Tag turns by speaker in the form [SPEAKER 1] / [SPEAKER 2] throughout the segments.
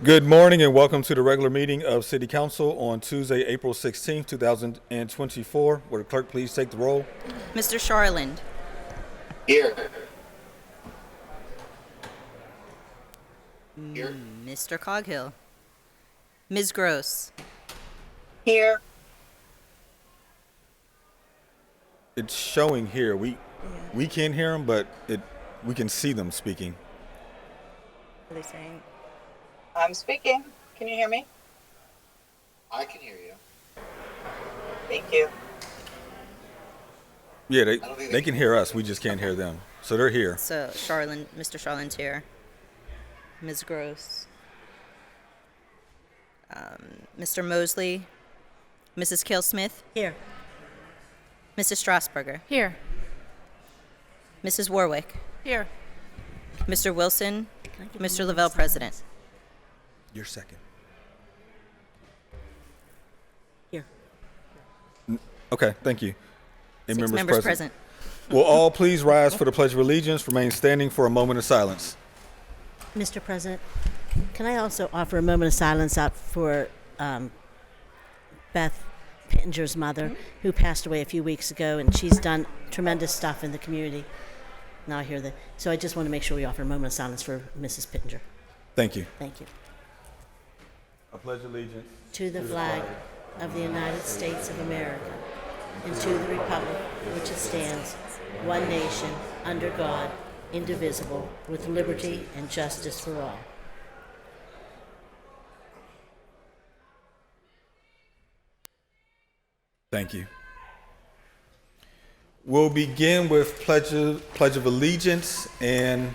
[SPEAKER 1] Good morning and welcome to the regular meeting of City Council on Tuesday, April 16th, 2024. Would the clerk please take the roll?
[SPEAKER 2] Mr. Charland.
[SPEAKER 3] Here. Here.
[SPEAKER 2] Mr. Coghill. Ms. Gross.
[SPEAKER 3] Here.
[SPEAKER 1] It's showing here. We can't hear them, but we can see them speaking.
[SPEAKER 2] What are they saying?
[SPEAKER 4] I'm speaking. Can you hear me?
[SPEAKER 3] I can hear you.
[SPEAKER 4] Thank you.
[SPEAKER 1] Yeah, they can hear us. We just can't hear them. So they're here.
[SPEAKER 2] So Mr. Charland's here. Ms. Gross. Mr. Mosley. Mrs. Kale-Smith.
[SPEAKER 5] Here.
[SPEAKER 2] Mrs. Strasburger.
[SPEAKER 5] Here.
[SPEAKER 2] Mrs. Warwick.
[SPEAKER 5] Here.
[SPEAKER 2] Mr. Wilson. Mr. Lavelle, President.
[SPEAKER 1] You're second.
[SPEAKER 5] Here.
[SPEAKER 1] Okay, thank you. And
[SPEAKER 2] Six members present.
[SPEAKER 1] Will all please rise for the Pledge of Allegiance, remain standing for a moment of silence.
[SPEAKER 5] Mr. President, can I also offer a moment of silence out for Beth Pittenger's mother, who passed away a few weeks ago, and she's done tremendous stuff in the community. Now I hear that. So I just want to make sure we offer a moment of silence for Mrs. Pittenger.
[SPEAKER 1] Thank you.
[SPEAKER 5] Thank you.
[SPEAKER 1] I pledge allegiance
[SPEAKER 5] To the flag of the United States of America and to the republic which it stands, one nation, under God, indivisible, with liberty and justice for all.
[SPEAKER 1] Thank you. We'll begin with Pledge of Allegiance, and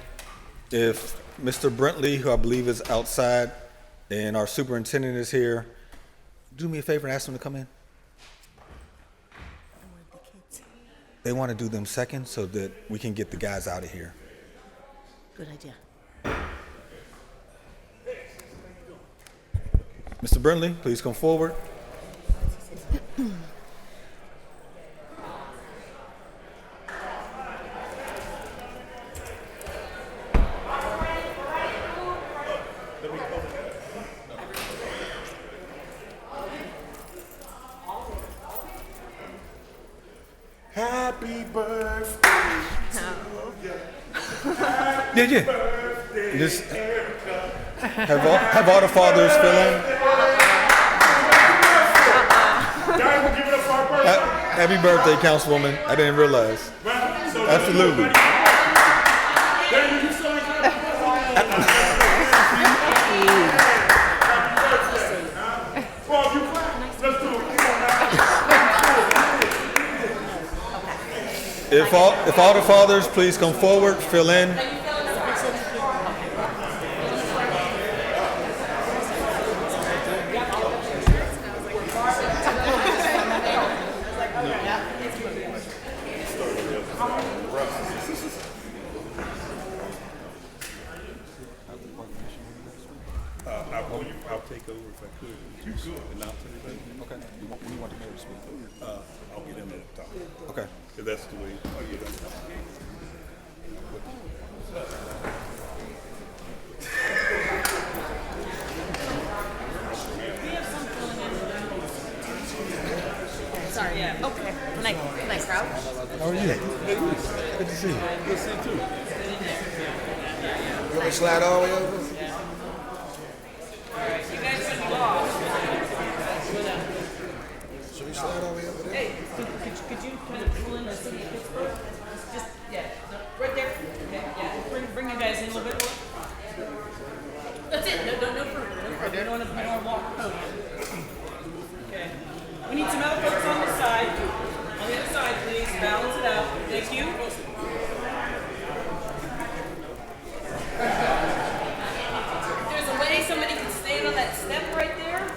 [SPEAKER 1] if Mr. Brentley, who I believe is outside, and our superintendent is here, do me a favor and ask them to come in. They want to do them second so that we can get the guys out of here.
[SPEAKER 5] Good idea.
[SPEAKER 1] Mr. Brentley, please come forward.
[SPEAKER 6] Happy birthday to you.
[SPEAKER 1] Yeah. Just have all the fathers fill in. Happy birthday, Councilwoman. I didn't realize. Absolutely. If all the fathers please come forward, fill in.
[SPEAKER 6] I'll take over if I could. You could. And I'll tell you later.
[SPEAKER 1] Okay. When you want the mayor to speak?
[SPEAKER 6] I'll get in there to talk.
[SPEAKER 1] Okay.
[SPEAKER 6] If that's the way. Oh, yeah.
[SPEAKER 5] Sorry. Yeah. Okay. Nice crowd.
[SPEAKER 1] How are you? Good to see you.
[SPEAKER 6] Good to see you too.
[SPEAKER 3] You want me to slide all the way over? Should we slide all the way over there?
[SPEAKER 7] Hey, could you kind of pull in the city of Pittsburgh? Just, right there. Yeah. Bring you guys in a little bit more. That's it. No further. You don't want to walk the podium. Okay. We need some other folks on this side. On the other side, please. Balance it out. Thank you. If there's a way somebody can stand on that step right there.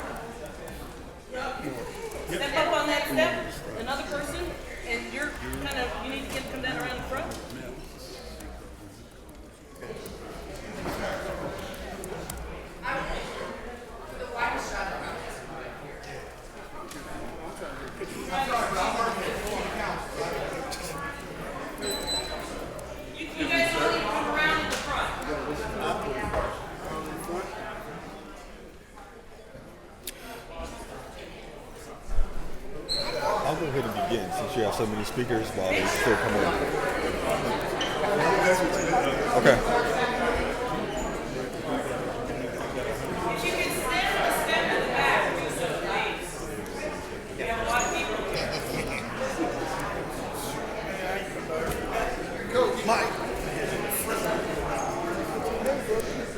[SPEAKER 7] Step up on that step, another person, and you need to come down around the front.
[SPEAKER 1] have so many speakers while they still come in. Okay.
[SPEAKER 3] Coach Mike.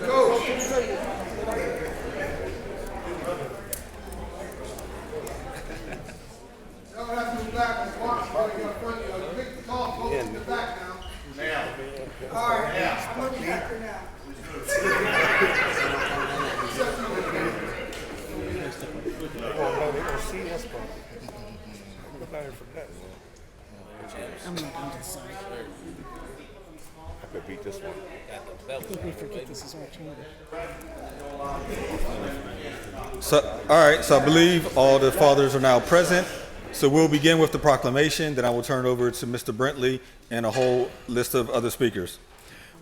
[SPEAKER 3] Coach. Y'all have to move back and watch while you're front. You pick the tall folks in the back now. All right. I'm looking after now.
[SPEAKER 5] I'm not going to decide.
[SPEAKER 3] I could beat this one.
[SPEAKER 5] I think we forget this is our chamber.
[SPEAKER 1] So, all right, so I believe all the fathers are now present. So we'll begin with the proclamation, then I will turn it over to Mr. Brentley and a whole list of other speakers.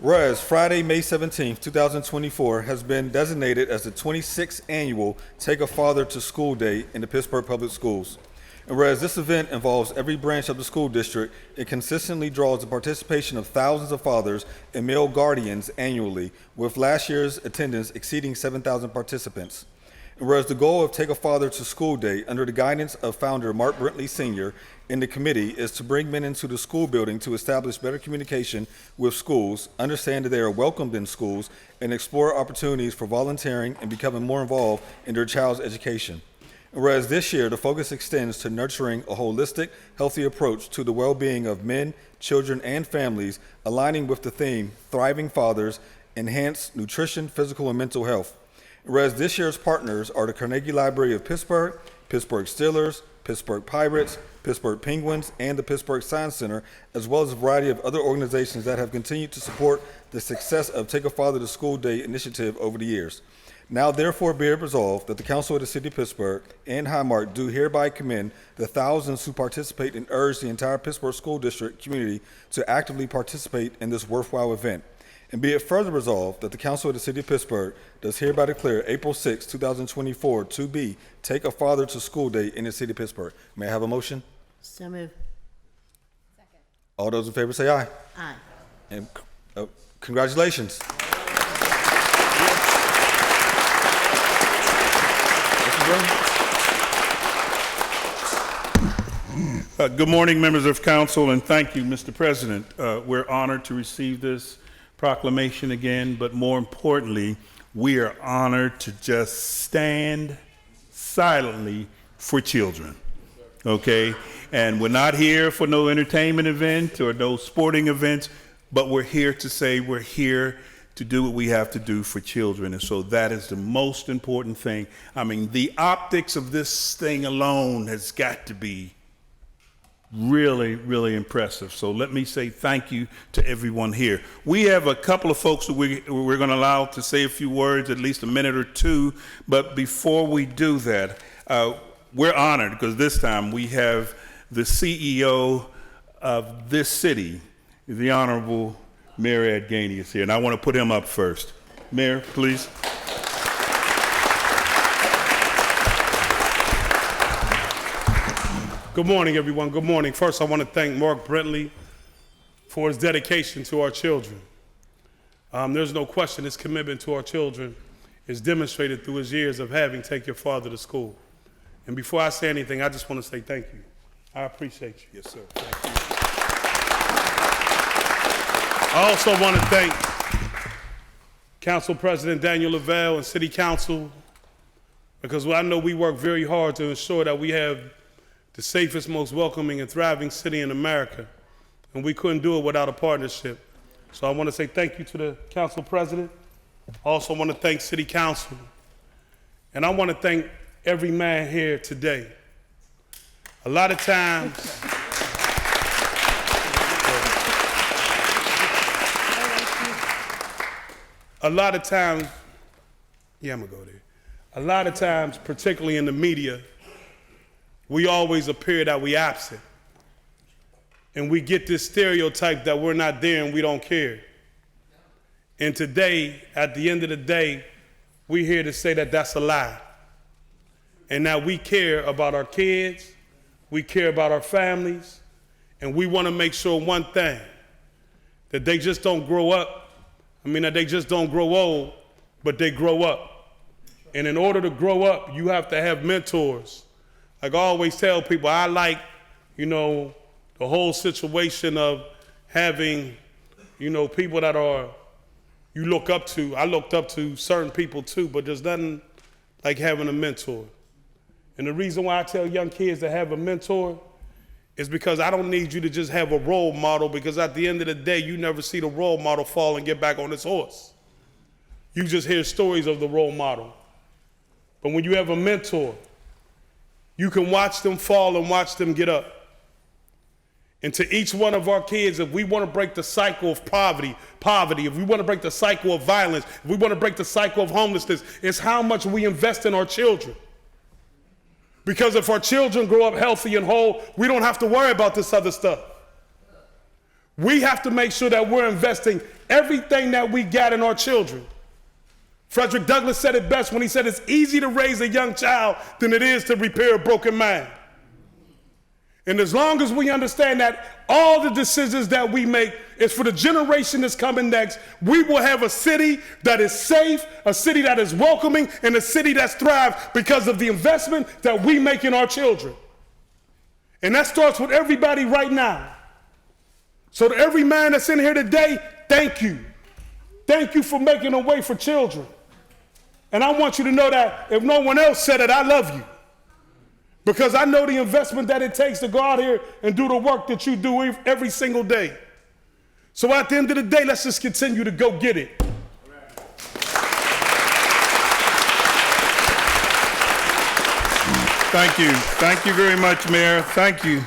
[SPEAKER 1] Whereas Friday, May 17th, 2024 has been designated as the 26th annual Take a Father to School Day in the Pittsburgh Public Schools. And whereas this event involves every branch of the school district, it consistently draws the participation of thousands of fathers and male guardians annually, with last year's attendance exceeding 7,000 participants. And whereas the goal of Take a Father to School Day, under the guidance of founder Mark Brentley Sr. and the committee, is to bring men into the school building to establish better communication with schools, understand that they are welcomed in schools, and explore opportunities for volunteering and becoming more involved in their child's education. And whereas this year, the focus extends to nurturing a holistic, healthy approach to the well-being of men, children, and families, aligning with the theme, Thriving Fathers, Enhance Nutrition, Physical, and Mental Health. Whereas this year's partners are the Carnegie Library of Pittsburgh, Pittsburgh Steelers, Pittsburgh Pirates, Pittsburgh Penguins, and the Pittsburgh Science Center, as well as a variety of other organizations that have continued to support the success of Take a Father to School Day initiative over the years. Now therefore be it resolved that the Council of the City of Pittsburgh and Highmark do hereby commend the thousands who participate and urge the entire Pittsburgh School District community to actively participate in this worthwhile event. And be it further resolved that the Council of the City of Pittsburgh does hereby declare April 6, 2024 to be Take a Father to School Day in the City of Pittsburgh. May I have a motion?
[SPEAKER 5] So move.
[SPEAKER 1] All those in favor say aye.
[SPEAKER 5] Aye.
[SPEAKER 1] And congratulations.
[SPEAKER 6] Good morning, members of council, and thank you, Mr. President. We're honored to receive this proclamation again, but more importantly, we are honored to just stand silently for children, okay? And we're not here for no entertainment event or no sporting events, but we're here to say we're here to do what we have to do for children. And so that is the most important thing. I mean, the optics of this thing alone has got to be really, really impressive. So let me say thank you to everyone here. We have a couple of folks that we're going to allow to say a few words, at least a minute or two. But before we do that, we're honored because this time we have the CEO of this city, the Honorable Mayor Ed Gainey is here, and I want to put him up first. Mayor, please.
[SPEAKER 8] Good morning, everyone. Good morning. First, I want to thank Mark Brentley for his dedication to our children. There's no question his commitment to our children is demonstrated through his years of having Take Your Father to School. And before I say anything, I just want to say thank you. I appreciate you.
[SPEAKER 6] Yes, sir. Thank you.
[SPEAKER 8] I also want to thank Council President Daniel Lavelle and City Council, because I know we work very hard to ensure that we have the safest, most welcoming, and thriving city in America, and we couldn't do it without a partnership. So I want to say thank you to the Council President. I also want to thank City Council, and I want to thank every man here today. A lot of times, particularly in the media, we always appear that we absent. And we get this stereotype that we're not there and we don't care. And today, at the end of the day, we're here to say that that's a lie. And that we care about our kids, we care about our families, And we want to make sure one thing, that they just don't grow up. That they just don't grow old, but they grow up. And in order to grow up, you have to have mentors. Like I always tell people, I like, the whole situation of having, people that you look up to. I looked up to certain people too, but there's nothing like having a mentor. And the reason why I tell young kids to have a mentor is because I don't need you to just have a role model, because at the end of the day, you never see the role model fall and get back on his horse. You just hear stories of the role model. But when you have a mentor, you can watch them fall and watch them get up. And to each one of our kids, if we want to break the cycle of poverty, if we want to break the cycle of violence, if we want to break the cycle of homelessness, it's how much we invest in our children. Because if our children grow up healthy and whole, we don't have to worry about this other stuff. We have to make sure that we're investing everything that we got in our children. Frederick Douglass said it best when he said it's easy to raise a young child than it is to repair a broken man. And as long as we understand that all the decisions that we make is for the generation that's coming next, we will have a city that is safe, a city that is welcoming, and a city that's thrived because of the investment that we make in our children. And that starts with everybody right now. So to every man that's in here today, thank you. Thank you for making a way for children. And I want you to know that if no one else said it, I love you. Because I know the investment that it takes to go out here and do the work that you do every single day. So at the end of the day, let's just continue to go get it.
[SPEAKER 6] Thank you. Thank you very much, Mayor. Thank you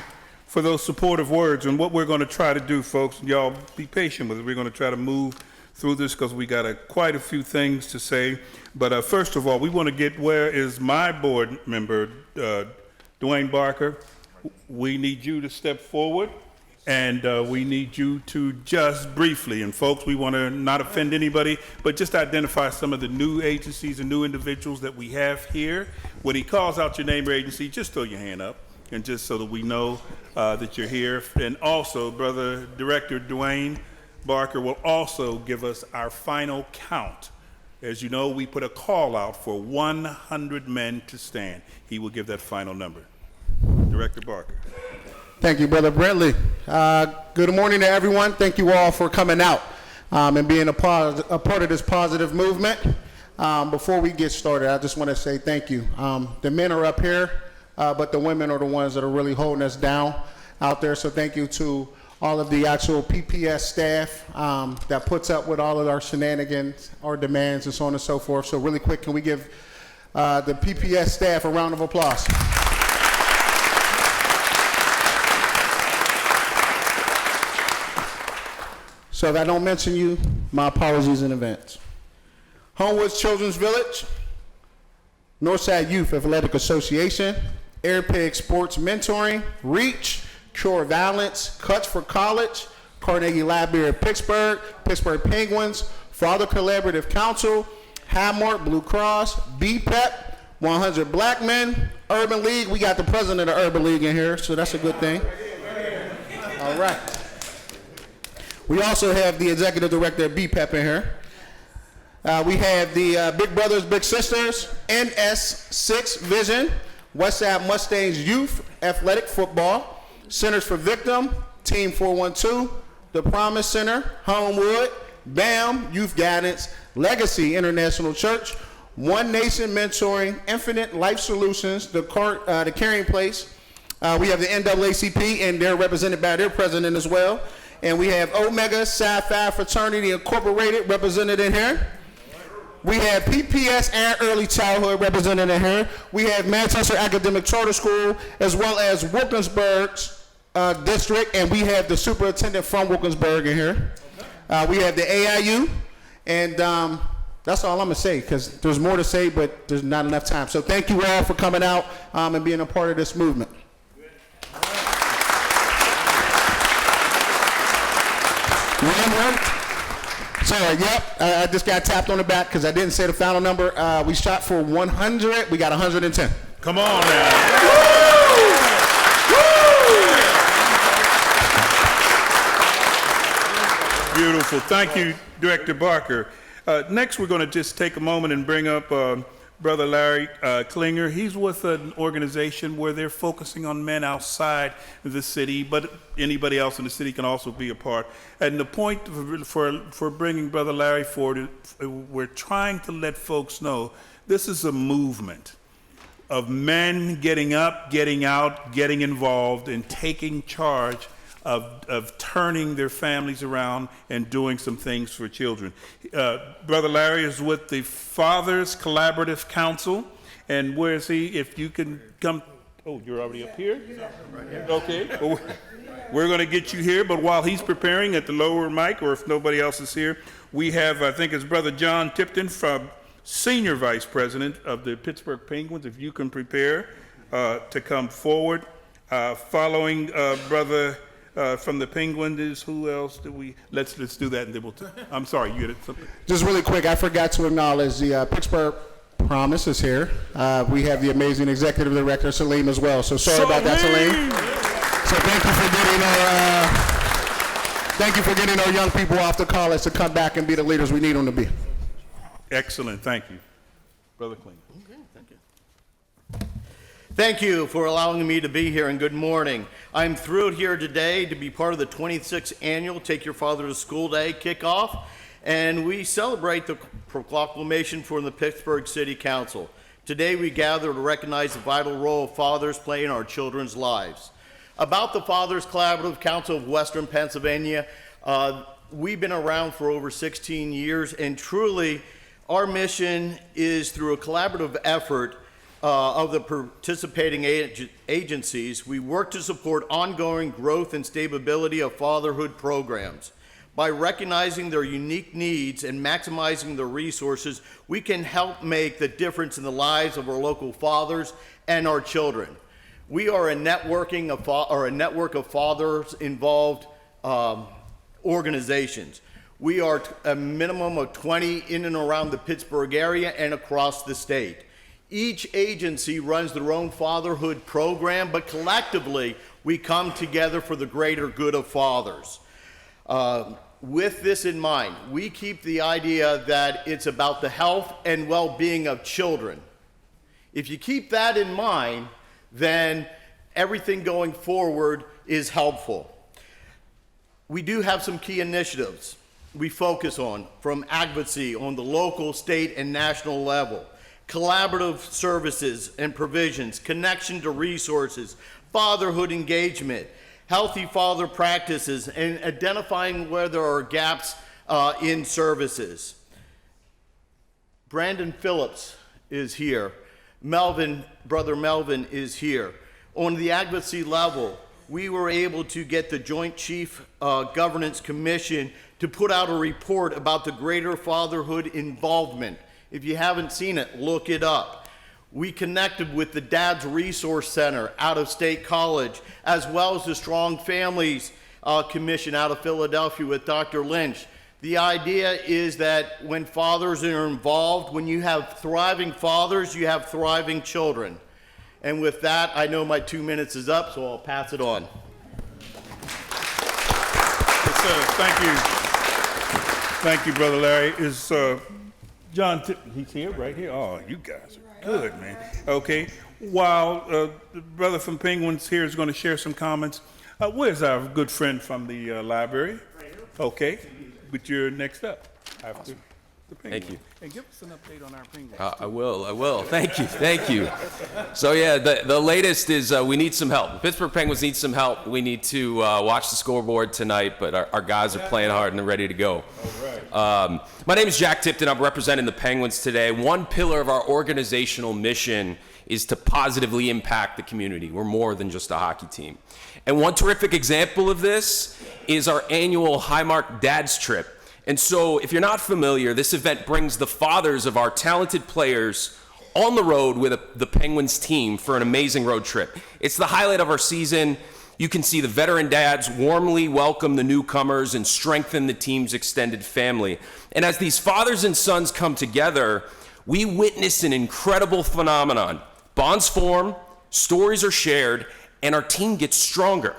[SPEAKER 6] for those supportive words. And what we're going to try to do, folks, y'all be patient with it. We're going to try to move through this because we got quite a few things to say. But first of all, we want to get, where is my board member, Dwayne Barker? We need you to step forward, and we need you to just briefly, and folks, we want to not offend anybody, but just identify some of the new agencies and new individuals that we have here. When he calls out your name or agency, just throw your hand up, and just so that we know that you're here. And also, Brother Director Dwayne Barker will also give us our final count. As you know, we put a call out for 100 men to stand. He will give that final number. Director Barker.
[SPEAKER 3] Thank you, Brother Brentley. Good morning to everyone. Thank you all for coming out and being a part of this positive movement. Before we get started, I just want to say thank you. The men are up here, but the women are the ones that are really holding us down out there. So thank you to all of the actual PPS staff that puts up with all of our shenanigans, our demands, and so on and so forth. So really quick, can we give the PPS staff a round of applause? So if I don't mention you, my apologies in advance. Homewoods Children's Village, Northside Youth Athletic Association, Airpeg Sports Mentoring, REACH, Cure Violence, Cuts for College, Carnegie Library of Pittsburgh, Pittsburgh Penguins, Father Collaborative Council, Highmark Blue Cross, BPEP, 100 Black Men, Urban League. We got the president of Urban League in here, so that's a good thing. All right. We also have the executive director of BPEP in here. We have the Big Brothers Big Sisters, NS6 Vision, Westside Mustangs Youth Athletic Football, Centers for Victim, Team 412, The Promise Center, Homewood, BAM, Youth Guidance, Legacy International Church, One Nation Mentoring, Infinite Life Solutions, the Caring Place. We have the NAACP, and they're represented by their president as well. And we have Omega Psi Phi Fraternity Incorporated represented in here. We have PPS and Early Childhood represented in here. We have Manchester Academic Charter School, as well as Wilkinsburg's district, and we have the superintendent from Wilkinsburg in here. We have the AIU, and that's all I'm going to say, because there's more to say, but there's not enough time. So thank you all for coming out and being a part of this movement. Sorry, yep, I just got tapped on the back because I didn't say the final number. We shot for 100, we got 110.
[SPEAKER 6] Come on now. Beautiful. Thank you, Director Barker. Next, we're going to just take a moment and bring up Brother Larry Klinger. He's with an organization where they're focusing on men outside the city, but anybody else in the city can also be a part. And the point for bringing Brother Larry forward, we're trying to let folks know this is a movement of men getting up, getting out, getting involved, and taking charge of turning their families around and doing some things for children. Brother Larry is with the Fathers Collaborative Council, and where is he? If you can come, oh, you're already up here? Okay, well, we're going to get you here, but while he's preparing at the lower mic, or if nobody else is here, we have, I think it's Brother John Tipton, from Senior Vice President of the Pittsburgh Penguins, if you can prepare to come forward. Following Brother from the Penguin is who else do we? Let's do that, and then I'm sorry, you had something.
[SPEAKER 3] Just really quick, I forgot to acknowledge the Pittsburgh Promise is here. We have the amazing Executive Director, Salim, as well. So sorry about that, Salim. So thank you for getting our young people off to college to come back and be the leaders we need them to be.
[SPEAKER 6] Excellent, thank you. Brother Klinger.
[SPEAKER 9] Okay, thank you. Thank you for allowing me to be here, and good morning. I'm thrilled here today to be part of the 26th annual Take Your Father to School Day kickoff, and we celebrate the proclamation from the Pittsburgh City Council. Today we gather to recognize the vital role of fathers play in our children's lives. About the Fathers Collaborative Council of Western Pennsylvania, we've been around for over 16 years, and truly our mission is through a collaborative effort of the participating agencies, we work to support ongoing growth and stability of fatherhood programs. By recognizing their unique needs and maximizing their resources, we can help make the difference in the lives of our local fathers and our children. We are a network of fathers involved organizations. We are a minimum of 20 in and around the Pittsburgh area and across the state. Each agency runs their own fatherhood program, but collectively we come together for the greater good of fathers. With this in mind, we keep the idea that it's about the health and well-being of children. If you keep that in mind, then everything going forward is helpful. We do have some key initiatives we focus on, from advocacy on the local, state, and national level, collaborative services and provisions, connection to resources, fatherhood engagement, healthy father practices, and identifying where there are gaps in services. Brandon Phillips is here. Brother Melvin is here. On the advocacy level, we were able to get the Joint Chief Governance Commission to put out a report about the greater fatherhood involvement. If you haven't seen it, look it up. We connected with the Dad's Resource Center out of State College, as well as the Strong Families Commission out of Philadelphia with Dr. Lynch. The idea is that when fathers are involved, when you have thriving fathers, you have thriving children. And with that, I know my 2 minutes is up, so I'll pass it on.
[SPEAKER 6] Yes, sir. Thank you. Thank you, Brother Larry. Is John he's here, right here? Oh, you guys are good, man. Okay. While the brother from Penguins here is going to share some comments, where's our good friend from the library? Okay. But you're next up after the Penguins.
[SPEAKER 10] Thank you.
[SPEAKER 6] And give us an update on our Penguins.
[SPEAKER 10] I will. Thank you. So yeah, the latest is we need some help. The Pittsburgh Penguins need some help. We need to watch the scoreboard tonight, but our guys are playing hard and they're ready to go. All right. My name is Jack Tipton. I'm representing the Penguins today. One pillar of our organizational mission is to positively impact the community. We're more than just a hockey team. And one terrific example of this is our annual Highmark Dads Trip. And so if you're not familiar, this event brings the fathers of our talented players on the road with the Penguins team for an amazing road trip. It's the highlight of our season. You can see the veteran dads warmly welcome the newcomers and strengthen the team's extended family. And as these fathers and sons come together, we witness an incredible phenomenon. Bonds form, stories are shared, and our team gets stronger.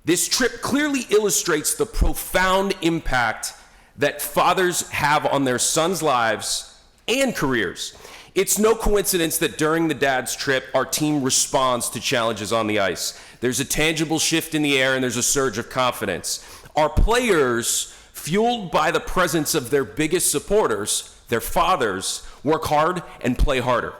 [SPEAKER 10] This trip clearly illustrates the profound impact that fathers have on their sons' lives and careers. It's no coincidence that during the dad's trip, our team responds to challenges on the ice. There's a tangible shift in the air and there's a surge of confidence. Our players, fueled by the presence of their biggest supporters, their fathers, work hard and play harder.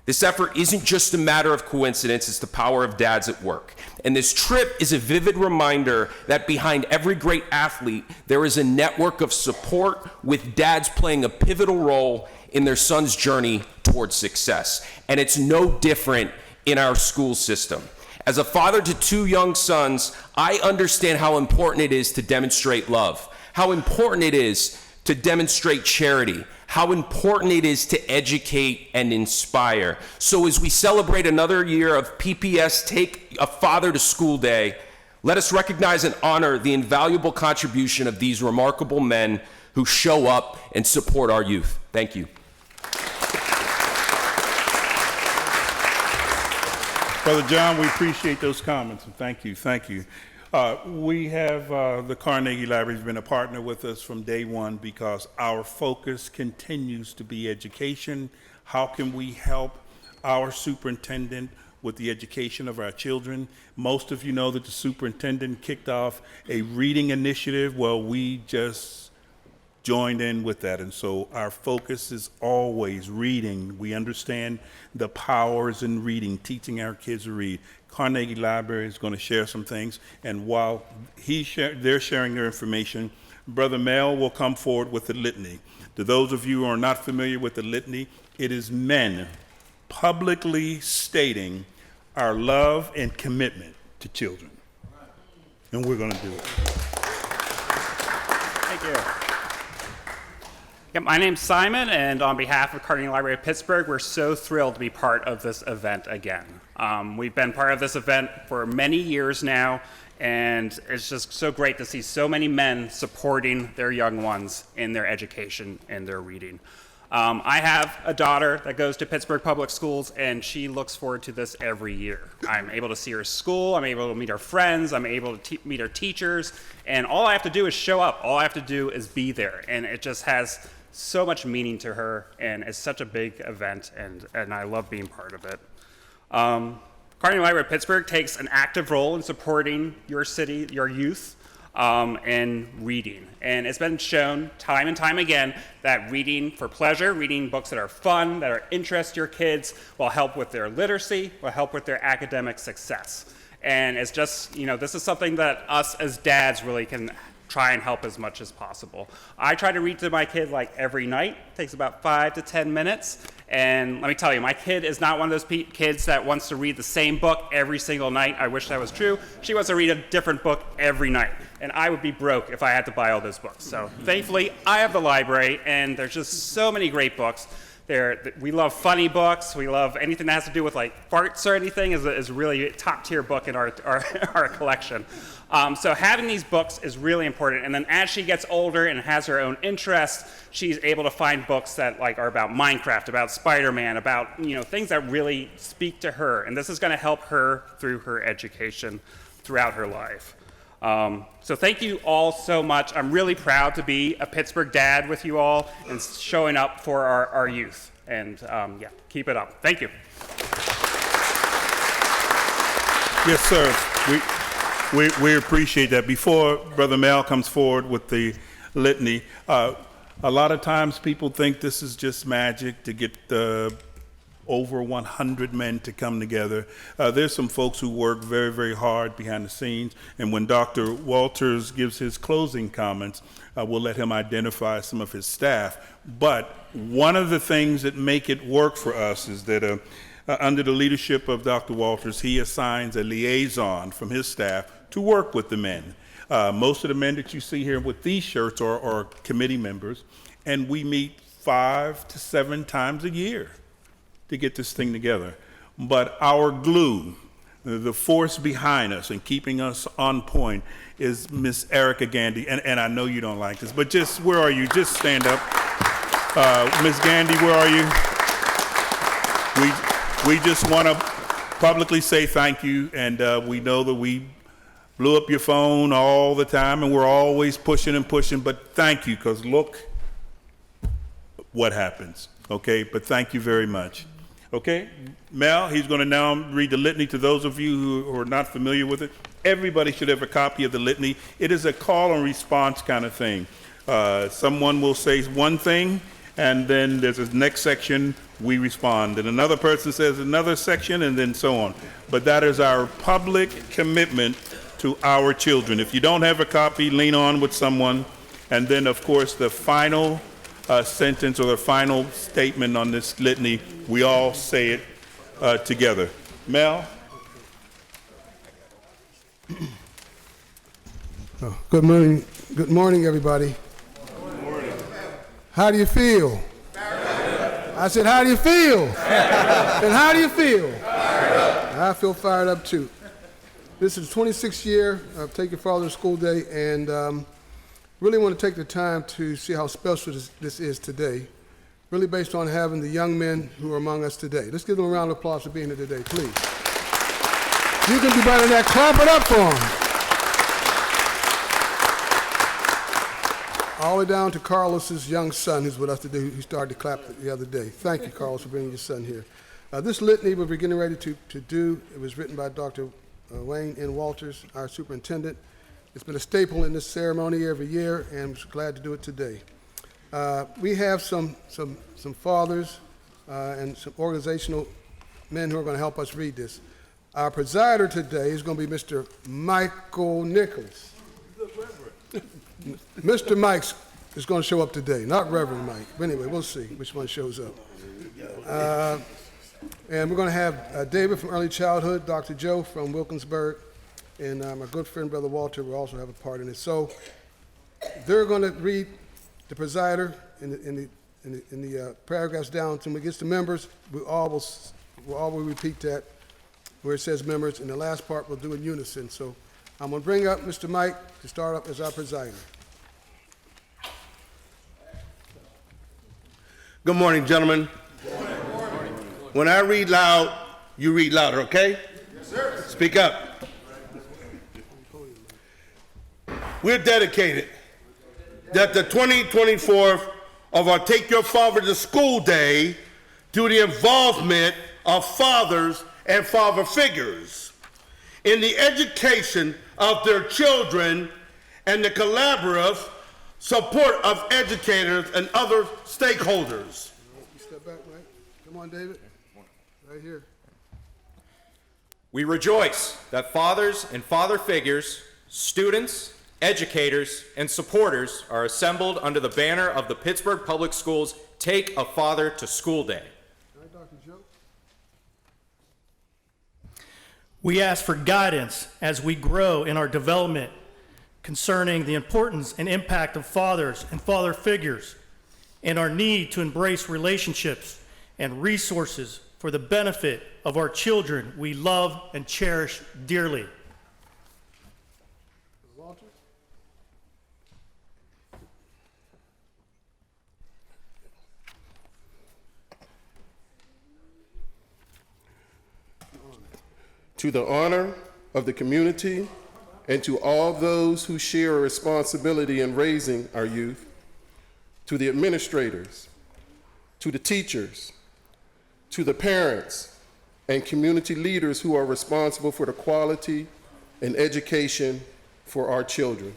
[SPEAKER 10] This effort isn't just a matter of coincidence, it's the power of dads at work. And this trip is a vivid reminder that behind every great athlete, there is a network of support with dads playing a pivotal role in their son's journey towards success. And it's no different in our school system. As a father to 2 young sons, I understand how important it is to demonstrate love, how important it is to demonstrate charity, how important it is to educate and inspire. So as we celebrate another year of PPS Take a Father to School Day, let us recognize and honor the invaluable contribution of these remarkable men who show up and support our youth. Thank you.
[SPEAKER 6] Brother John, we appreciate those comments, and thank you, thank you. We have the Carnegie Library has been a partner with us from day one because our focus continues to be education. How can we help our superintendent with the education of our children? Most of you know that the superintendent kicked off a reading initiative. Well, we just joined in with that, and so our focus is always reading. We understand the powers in reading, teaching our kids to read. Carnegie Library is going to share some things, and while they're sharing their information, Brother Mel will come forward with the litany. To those of you who are not familiar with the litany, it is men publicly stating our love and commitment to children, and we're going to do it.
[SPEAKER 11] Thank you. Yep, my name's Simon, and on behalf of Carnegie Library of Pittsburgh, we're so thrilled to be part of this event again. We've been part of this event for many years now, and it's just so great to see so many men supporting their young ones in their education and their reading. I have a daughter that goes to Pittsburgh Public Schools, and she looks forward to this every year. I'm able to see her at school, I'm able to meet her friends, I'm able to meet her teachers, and all I have to do is show up. All I have to do is be there, and it just has so much meaning to her, and it's such a big event, and I love being part of it. Carnegie Library of Pittsburgh takes an active role in supporting your city, your youth, and reading. And it's been shown time and time again that reading for pleasure, reading books that are fun, that are interest your kids, will help with their literacy, will help with their academic success. And it's just, this is something that us as dads really can try and help as much as possible. I try to read to my kid like every night. It takes about 5 to 10 minutes. And let me tell you, my kid is not one of those kids that wants to read the same book every single night. I wish that was true. She wants to read a different book every night. And I would be broke if I had to buy all those books. So thankfully, I have the library, and there's just so many great books. We love funny books. We love anything that has to do with like farts or anything is really a top tier book in our collection. So having these books is really important. And then as she gets older and has her own interests, she's able to find books that like are about Minecraft, about Spider-Man, about things that really speak to her. And this is going to help her through her education throughout her life. So thank you all so much. I'm really proud to be a Pittsburgh dad with you all and showing up for our youth. And keep it up. Thank you.
[SPEAKER 6] Yes, sir. We appreciate that. Before Brother Mel comes forward with the litany, a lot of times people think this is just magic to get over 100 men to come together. There's some folks who work very, very hard behind the scenes, and when Dr. Walters gives his closing comments, we'll let him identify some of his staff. But one of the things that make it work for us is that under the leadership of Dr. Walters, he assigns a liaison from his staff to work with the men. Most of the men that you see here with these shirts are committee members, and we meet 5 to 7 times a year to get this thing together. But our glue, the force behind us and keeping us on point is Miss Erica Gandy. And I know you don't like this, but where are you? Just stand up. Miss Gandy, where are you? We just want to publicly say thank you, and we know that we blew up your phone all the time, and we're always pushing and pushing, but thank you, because look what happens, okay? But thank you very much. Okay, Mel, he's going to now read the litany to those of you who are not familiar with it. Everybody should have a copy of the litany. It is a call and response kind of thing. Someone will say one thing, and then there's a next section, we respond. And another person says another section, and then so on. But that is our public commitment to our children. If you don't have a copy, lean on with someone. And then, of course, the final sentence or the final statement on this litany, we all say it together. Mel?
[SPEAKER 12] Good morning, everybody. Good morning. How do you feel? I said, how do you feel? And how do you feel? I feel fired up too. This is the 26th year of Take Your Father to School Day, and really want to take the time to see how special this is today, really based on having the young men who are among us today. Let's give them a round of applause for being here today, please. You can do better than that. Clap it up for them. All the way down to Carlos's young son, who's with us today, who started to clap the other day. Thank you, Carlos, for bringing your son here. This litany we're getting ready to do, it was written by Dr. Wayne N. Walters, our superintendent. It's been a staple in this ceremony every year, and I'm glad to do it today. We have some fathers and some organizational men who are going to help us read this. Our presider today is going to be Mr. Michael Nicholas. Mr. Mike's is going to show up today, not Reverend Mike. But anyway, we'll see which one shows up. And we're going to have David from Early Childhood, Dr. Joe from Wilkinsburg, and my good friend, Brother Walter, will also have a part in it. So they're going to read the presider in the paragraphs down. When we get to members, we all will repeat that where it says members, and the last part we'll do in unison. So I'm going to bring up Mr. Mike to start up as our presider.
[SPEAKER 13] Good morning, gentlemen. Good morning. When I read loud, you read louder, okay? Yes, sir. Speak up. We're dedicated that the 2024 of our Take Your Father to School Day to the involvement of fathers and father figures in the education of their children and the collaborative support of educators and other stakeholders.
[SPEAKER 12] You step back, Mike. Come on, David. Right here.
[SPEAKER 14] We rejoice that fathers and father figures, students, educators, and supporters are assembled under the banner of the Pittsburgh Public Schools Take a Father to School Day.
[SPEAKER 12] All right, Dr. Joe.
[SPEAKER 15] We ask for guidance as we grow in our development concerning the importance and impact of fathers and father figures and our need to embrace relationships and resources for the benefit of our children we love and cherish dearly.
[SPEAKER 12] Walter.
[SPEAKER 16] To the honor of the community and to all those who share a responsibility in raising our youth, to the administrators, to the teachers, to the parents and community leaders who are responsible for the quality and education for our children.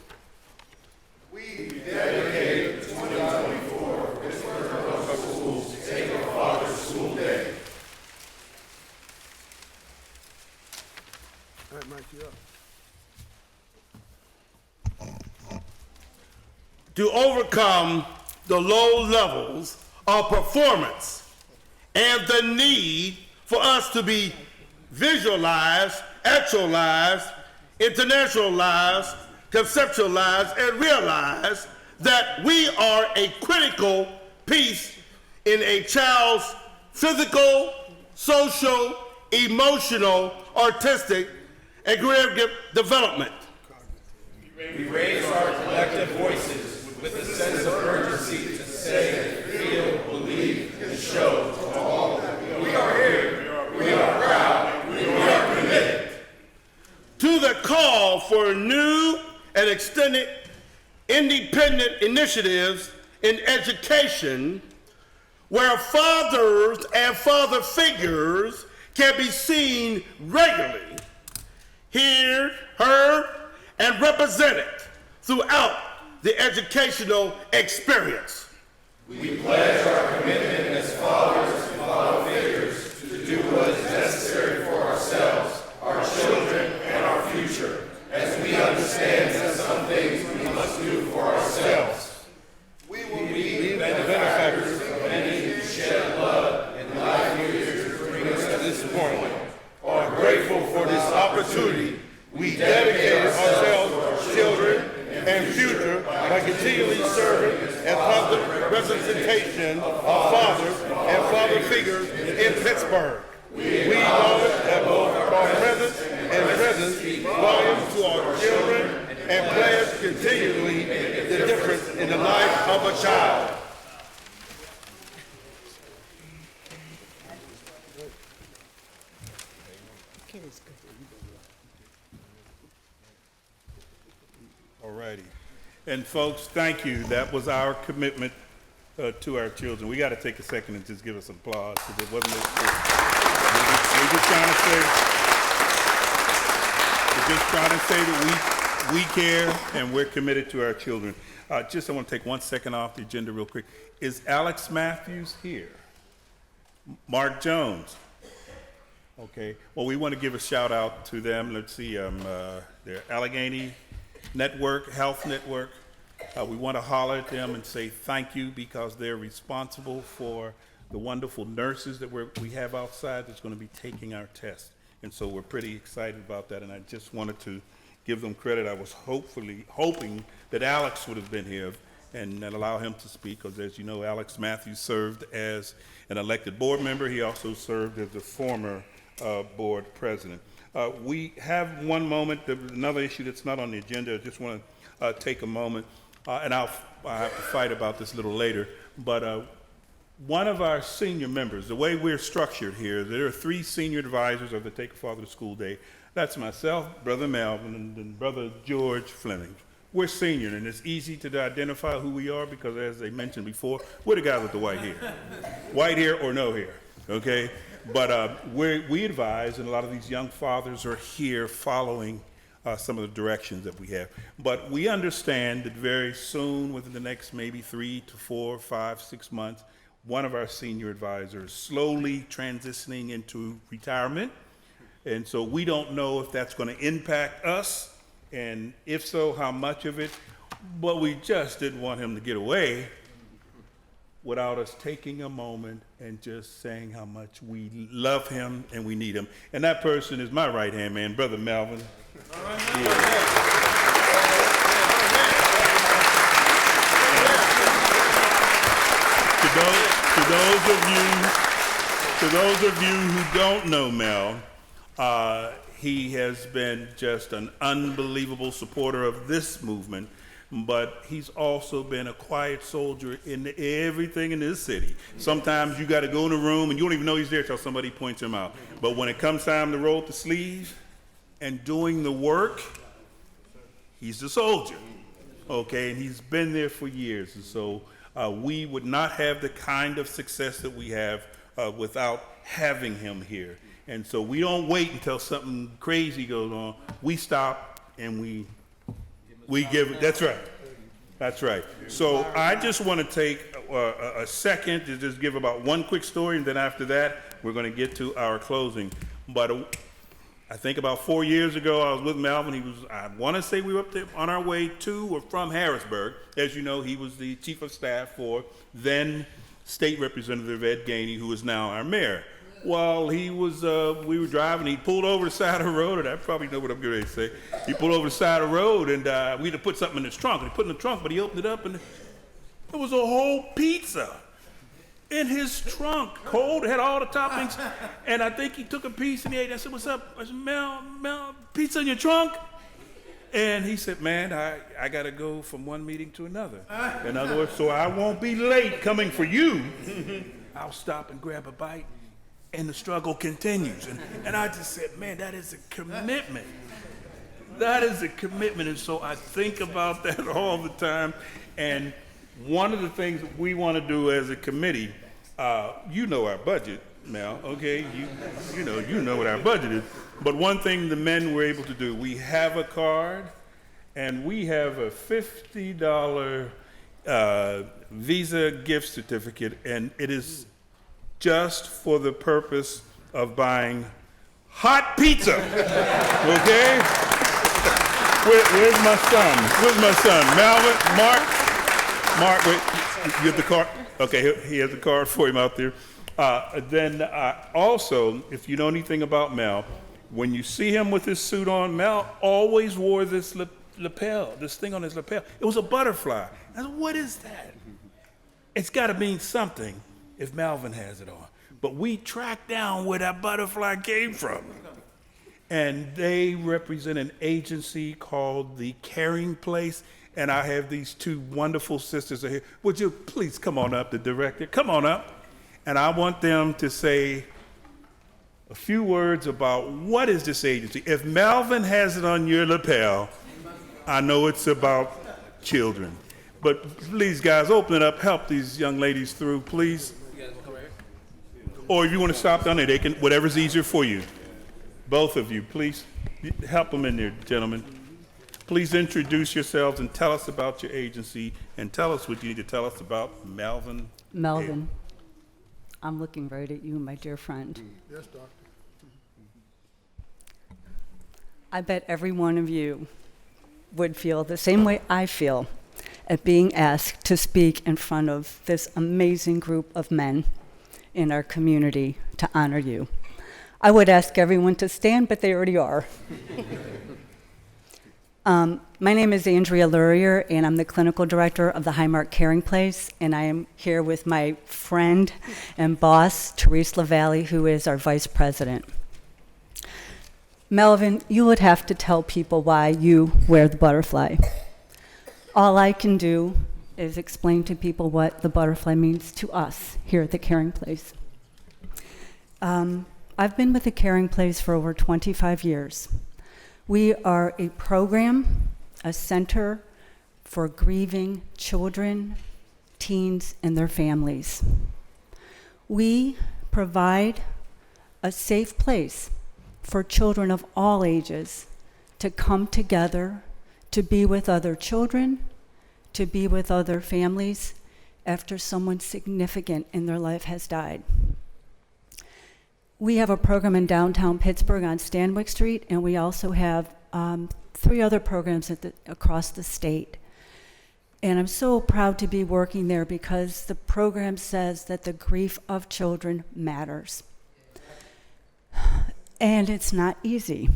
[SPEAKER 13] We dedicate the 2024 Pittsburgh Public Schools Take Your Father to School Day.
[SPEAKER 12] All right, Mike, you up.
[SPEAKER 13] To overcome the low levels of performance and the need for us to be visualized, actualized, internationalized, conceptualized, and realize that we are a critical piece in a child's physical, social, emotional, artistic, and creative development.
[SPEAKER 14] We raise our collective voices with a sense of urgency to say, feel, believe, and show to all that we are here, we are proud, we are committed.
[SPEAKER 13] To the call for initiatives in education where fathers and father figures can be seen regularly, heard, and represented throughout the educational experience.
[SPEAKER 17] We pledge our commitment as fathers and father figures to do what is necessary for ourselves, our children, and our future, as we understand that some things we must do for ourselves. We will be the benefactors of many who shed blood and life years to bring us to this point.
[SPEAKER 13] Are grateful for this opportunity. We dedicate ourselves to our children and future by continually serving as public representation of fathers and father figures in Pittsburgh. We acknowledge that both our presence and presence speak volumes to our children and pledge continually the difference in the life of a child.
[SPEAKER 6] All righty. And folks, thank you. That was our commitment to our children. We got to take a second and just give us some applause because it wasn't we're just trying to say that we care and we're committed to our children. I want to take 1 second off the agenda real quick. Is Alex Matthews here? Mark Jones? Okay. Well, we want to give a shout out to them. Let's see, their Allegheny Network, Health Network. We want to holler at them and say thank you because they're responsible for the wonderful nurses that we have outside that's going to be taking our test. And so we're pretty excited about that. And I just wanted to give them credit. I was hoping that Alex would have been here and allow him to speak because, as you know, Alex Matthews served as an elected board member. He also served as the former board president. We have one moment, another issue that's not on the agenda. I just want to take a moment, and I'll have to fight about this a little later, but one of our senior members, the way we're structured here, there are 3 senior advisors of the Take a Father to School Day. That's myself, Brother Melvin, and Brother George Fleming. We're senior, and it's easy to identify who we are because, as they mentioned before, we're the guys with the white hair. White hair or no hair, okay? But we advise, and a lot of these young fathers are here following some of the directions that we have. But we understand that very soon, within the next maybe 3 to 4, 5, 6 months, one of our senior advisors slowly transitioning into retirement. And so we don't know if that's going to impact us, and if so, how much of it. But we just didn't want him to get away without us taking a moment and just saying how much we love him and we need him. And that person is my right-hand man, Brother Melvin. To those of you who don't know Mel, he has been just an unbelievable supporter of this movement, but he's also been a quiet soldier in everything in this city. Sometimes you got to go in a room and you don't even know he's there till somebody points him out. But when it comes time to roll up the sleeves and doing the work, he's the soldier, okay? And he's been there for years. And so we would not have the kind of success that we have without having him here. And so we don't wait until something crazy goes on. We stop and we give it. That's right. That's right. So I just want to take a second to just give about one quick story, and then after that, we're going to get to our closing. But I think about 4 years ago, I was with Melvin. I want to say we were up there on our way to or from Harrisburg. As you know, he was the chief of staff for then State Representative Ed Gainey, who is now our mayor. Well, we were driving, he pulled over the side of the road, and I probably know what I'm going to say. He pulled over the side of the road, and we had to put something in his trunk. And he put it in the trunk, but he opened it up, and there was a whole pizza in his trunk, cold, it had all the toppings. And I think he took a piece and he ate. I said, "What's up?" I said, Mel, pizza in your trunk? And he said, "Man, I got to go from one meeting to another. In other words, so I won't be late coming for you. I'll stop and grab a bite." And the struggle continues. And I just said, man, that is a commitment. That is a commitment. And so I think about that all the time. And one of the things we want to do as a committee, you know our budget, Mel, okay? You know what our budget is. But one thing the men were able to do, we have a card, and we have a $50 Visa gift certificate, and it is just for the purpose of buying hot pizza, okay? Where's my son? Where's my son? Malvin, Mark, wait, you have the card? Okay, he has the card for him out there. Then also, if you know anything about Mel, when you see him with his suit on, Mel always wore this lapel, this thing on his lapel. It was a butterfly. I said, what is that? It's got to mean something if Malvin has it on. But we tracked down where that butterfly came from. And they represent an agency called the Caring Place. And I have these two wonderful sisters here. Would you please come on up, the director? Come on up. And I want them to say a few words about what is this agency. If Malvin has it on your lapel, I know it's about children. But please, guys, open it up. Help these young ladies through, please. Or if you want to stop down there, they can, whatever's easier for you. Both of you, please help them in there, gentlemen. Please introduce yourselves and tell us about your agency and tell us what you need to tell us about Malvin.
[SPEAKER 18] Melvin, I'm looking right at you, my dear friend.
[SPEAKER 12] Yes, Doctor.
[SPEAKER 18] I bet every one of you would feel the same way I feel at being asked to speak in front of this amazing group of men in our community to honor you. I would ask everyone to stand, but they already are. My name is Andrea Lurier, and I'm the clinical director of the Highmark Caring Place, and I am here with my friend and boss, Therese LaValle, who is our vice president. Melvin, you would have to tell people why you wear the butterfly. All I can do is explain to people what the butterfly means to us here at the Caring Place. I've been with the Caring Place for over 25 years. We are a program, a center for grieving children, teens, and their families. We provide a safe place for children of all ages to come together, to be with other children, to be with other families after someone significant in their life has died. We have a program in downtown Pittsburgh on Stanwyck Street, and we also have 3 other programs across the state. And I'm so proud to be working there because the program says that the grief of children matters. And it's not easy.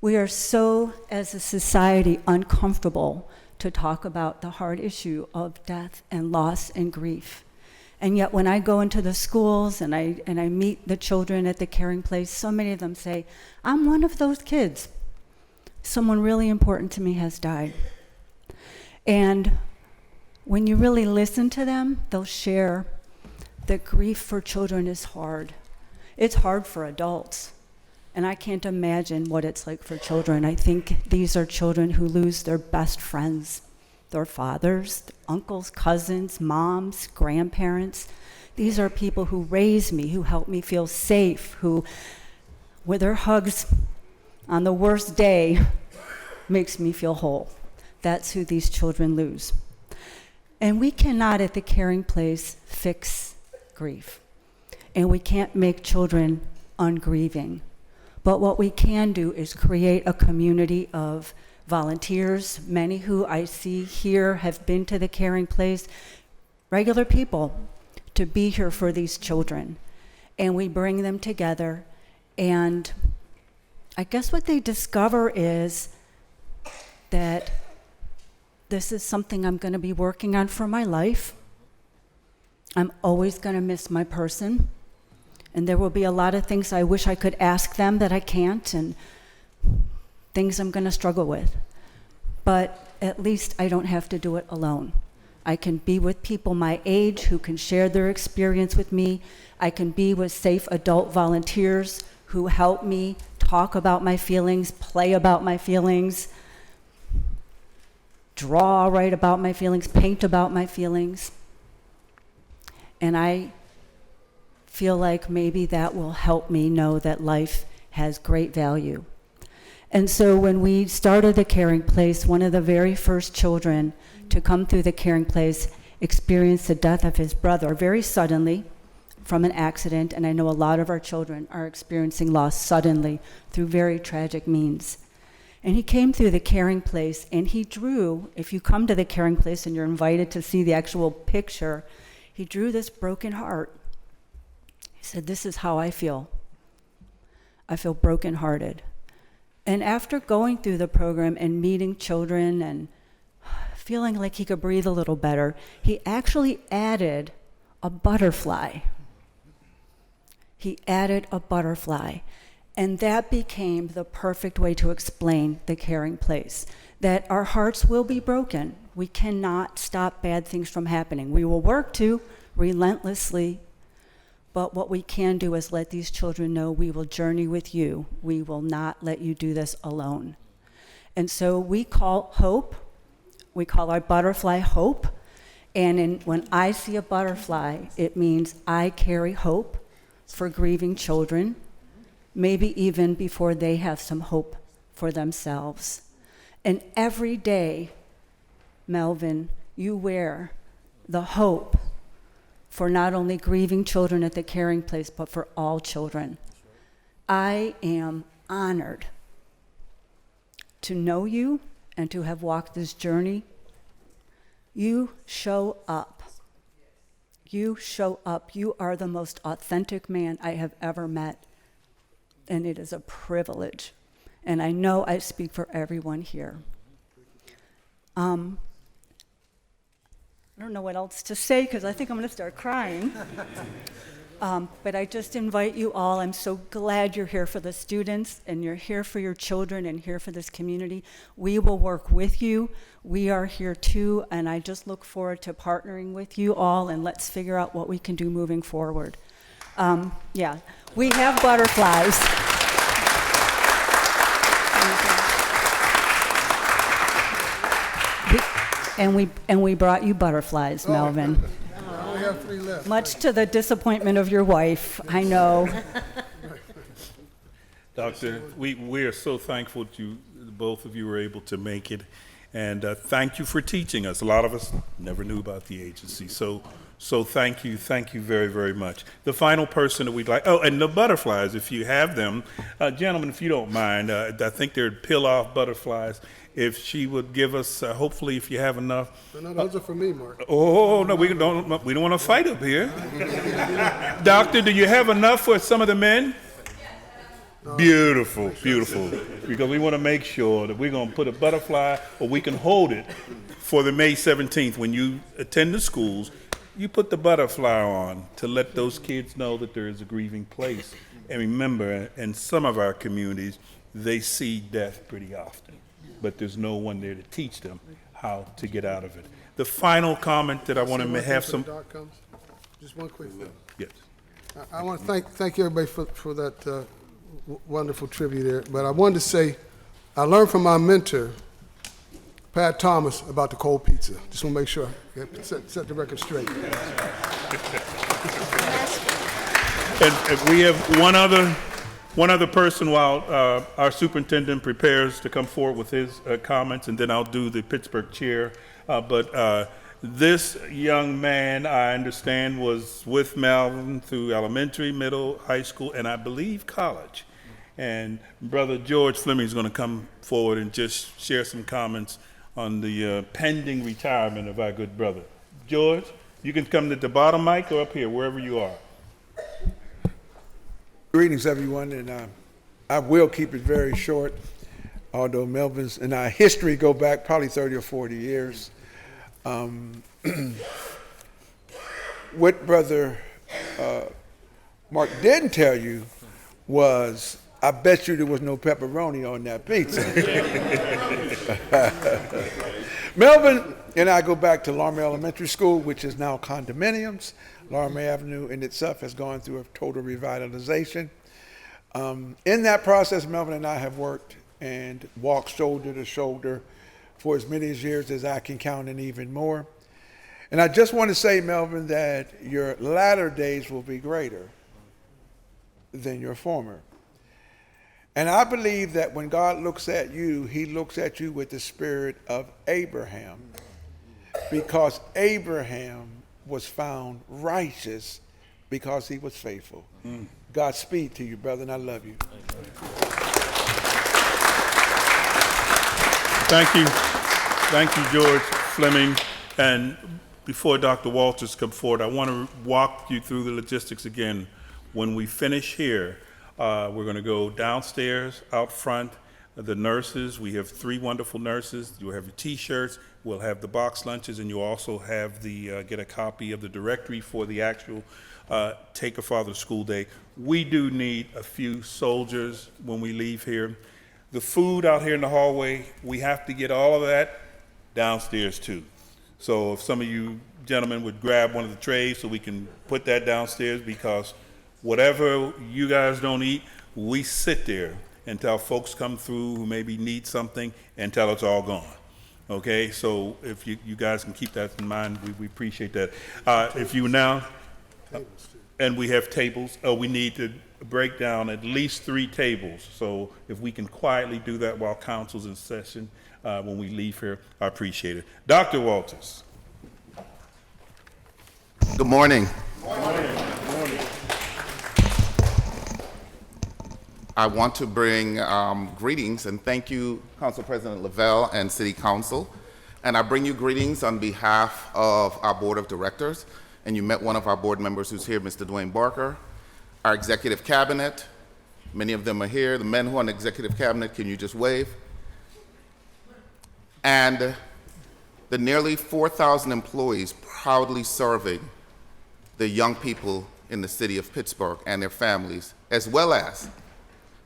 [SPEAKER 18] We are so, as a society, uncomfortable to talk about the hard issue of death and loss and grief. And yet when I go into the schools and I meet the children at the Caring Place, so many of them say, I'm one of those kids. Someone really important to me has died. And when you really listen to them, they'll share that grief for children is hard. It's hard for adults. And I can't imagine what it's like for children. I think these are children who lose their best friends, their fathers, their uncles, cousins, moms, grandparents. These are people who raised me, who helped me feel safe, who, with their hugs on the worst day, makes me feel whole. That's who these children lose. And we cannot, at the Caring Place, fix grief. And we can't make children ungrieving. But what we can do is create a community of volunteers. Many who I see here have been to the Caring Place, regular people, to be here for these children. And we bring them together, and I guess what they discover is that this is something I'm going to be working on for my life. I'm always going to miss my person, and there will be a lot of things I wish I could ask them that I can't, and things I'm going to struggle with. But at least I don't have to do it alone. I can be with people my age who can share their experience with me. I can be with safe adult volunteers who help me talk about my feelings, play about my feelings, draw, write about my feelings, paint about my feelings. And I feel like maybe that will help me know that life has great value. And so when we started the Caring Place, one of the very first children to come through the Caring Place experienced the death of his brother very suddenly from an accident, and I know a lot of our children are experiencing loss suddenly through very tragic means. And he came through the Caring Place, and he drew, if you come to the Caring Place and you're invited to see the actual picture, he drew this broken heart. He said, "This is how I feel. I feel brokenhearted." And after going through the program and meeting children and feeling like he could breathe a little better, he actually added a butterfly. He added a butterfly. And that became the perfect way to explain the Caring Place, that our hearts will be broken. We cannot stop bad things from happening. We will work to relentlessly, but what we can do is let these children know we will journey with you. We will not let you do this alone. And so we call hope, we call our butterfly hope. And when I see a butterfly, it means I carry hope for grieving children, maybe even before they have some hope for themselves. And every day, Melvin, you wear the hope for not only grieving children at the Caring Place, but for all children. I am honored to know you and to have walked this journey. You show up. You show up. You are the most authentic man I have ever met, and it is a privilege. And I know I speak for everyone here. I don't know what else to say because I think I'm going to start crying. But I just invite you all. I'm so glad you're here for the students and you're here for your children and here for this community. We will work with you. We are here too, and I just look forward to partnering with you all, and let's figure out what we can do moving forward. Yeah, we have butterflies. And we brought you butterflies, Melvin.
[SPEAKER 12] I only have 3 left.
[SPEAKER 18] Much to the disappointment of your wife, I know.
[SPEAKER 6] Doctor, we are so thankful that both of you were able to make it, and thank you for teaching us. A lot of us never knew about the agency, so thank you very, very much. The final person that we'd like, and the butterflies, if you have them, gentlemen, if you don't mind, I think they're peel-off butterflies. If she would give us, hopefully, if you have enough.
[SPEAKER 12] No, those are for me, Mark.
[SPEAKER 6] Oh, no, we don't want to fight up here. Doctor, do you have enough for some of the men? Beautiful, beautiful. Because we want to make sure that we're going to put a butterfly, or we can hold it for the May 17th. When you attend the schools, you put the butterfly on to let those kids know that there is a grieving place. And remember, in some of our communities, they see death pretty often, but there's no one there to teach them how to get out of it. The final comment that I want to have some.
[SPEAKER 12] Just one quick thing.
[SPEAKER 6] Yes.
[SPEAKER 12] I want to thank everybody for that wonderful tribute there. But I wanted to say, I learned from my mentor, Pat Thomas, about the cold pizza. Just want to make sure I set the record straight.
[SPEAKER 6] And we have one other person while our superintendent prepares to come forward with his comments, and then I'll do the Pittsburgh chair. But this young man, I understand, was with Melvin through elementary, middle, high school, and I believe college. And Brother George Fleming is going to come forward and just share some comments on the pending retirement of our good brother. George, you can come to the bottom mic or up here, wherever you are.
[SPEAKER 19] Greetings, everyone, and I will keep it very short, although Melvin's and our history go back probably 30 or 40 years. What Brother Mark didn't tell you was, I bet you there was no pepperoni on that pizza. Melvin and I go back to Larmer Elementary School, which is now condominiums. Larmer Avenue in itself has gone through a total revitalization. In that process, Melvin and I have worked and walked shoulder to shoulder for as many years as I can count and even more. And I just want to say, Melvin, that your latter days will be greater than your former. And I believe that when God looks at you, he looks at you with the spirit of Abraham, because Abraham was found righteous because he was faithful. Godspeed to you, brother, and I love you.
[SPEAKER 6] Thank you. Thank you, George Fleming. And before Dr. Walters comes forward, I want to walk you through the logistics again. When we finish here, we're going to go downstairs, out front. The nurses, we have 3 wonderful nurses. You'll have your T-shirts. We'll have the box lunches, and you'll also have the get a copy of the directory for the actual Take a Father to School Day. We do need a few soldiers when we leave here. The food out here in the hallway, we have to get all of that downstairs too. So if some of you gentlemen would grab one of the trays so we can put that downstairs, because whatever you guys don't eat, we sit there until folks come through who maybe need something until it's all gone. Okay, so if you guys can keep that in mind, we appreciate that. If you now, and we have tables, we need to break down at least 3 tables. So if we can quietly do that while council's in session when we leave here, I appreciate it. Dr. Walters.
[SPEAKER 20] Good morning.
[SPEAKER 6] Good morning. Good morning.
[SPEAKER 20] I want to bring greetings and thank you, Council President Lavelle and City Council. And I bring you greetings on behalf of our Board of Directors. And you met one of our board members who's here, Mr. Dwayne Barker. Our Executive Cabinet, many of them are here. The men who are on the Executive Cabinet, can you just wave? And the nearly 4,000 employees proudly serving the young people in the city of Pittsburgh and their families, as well as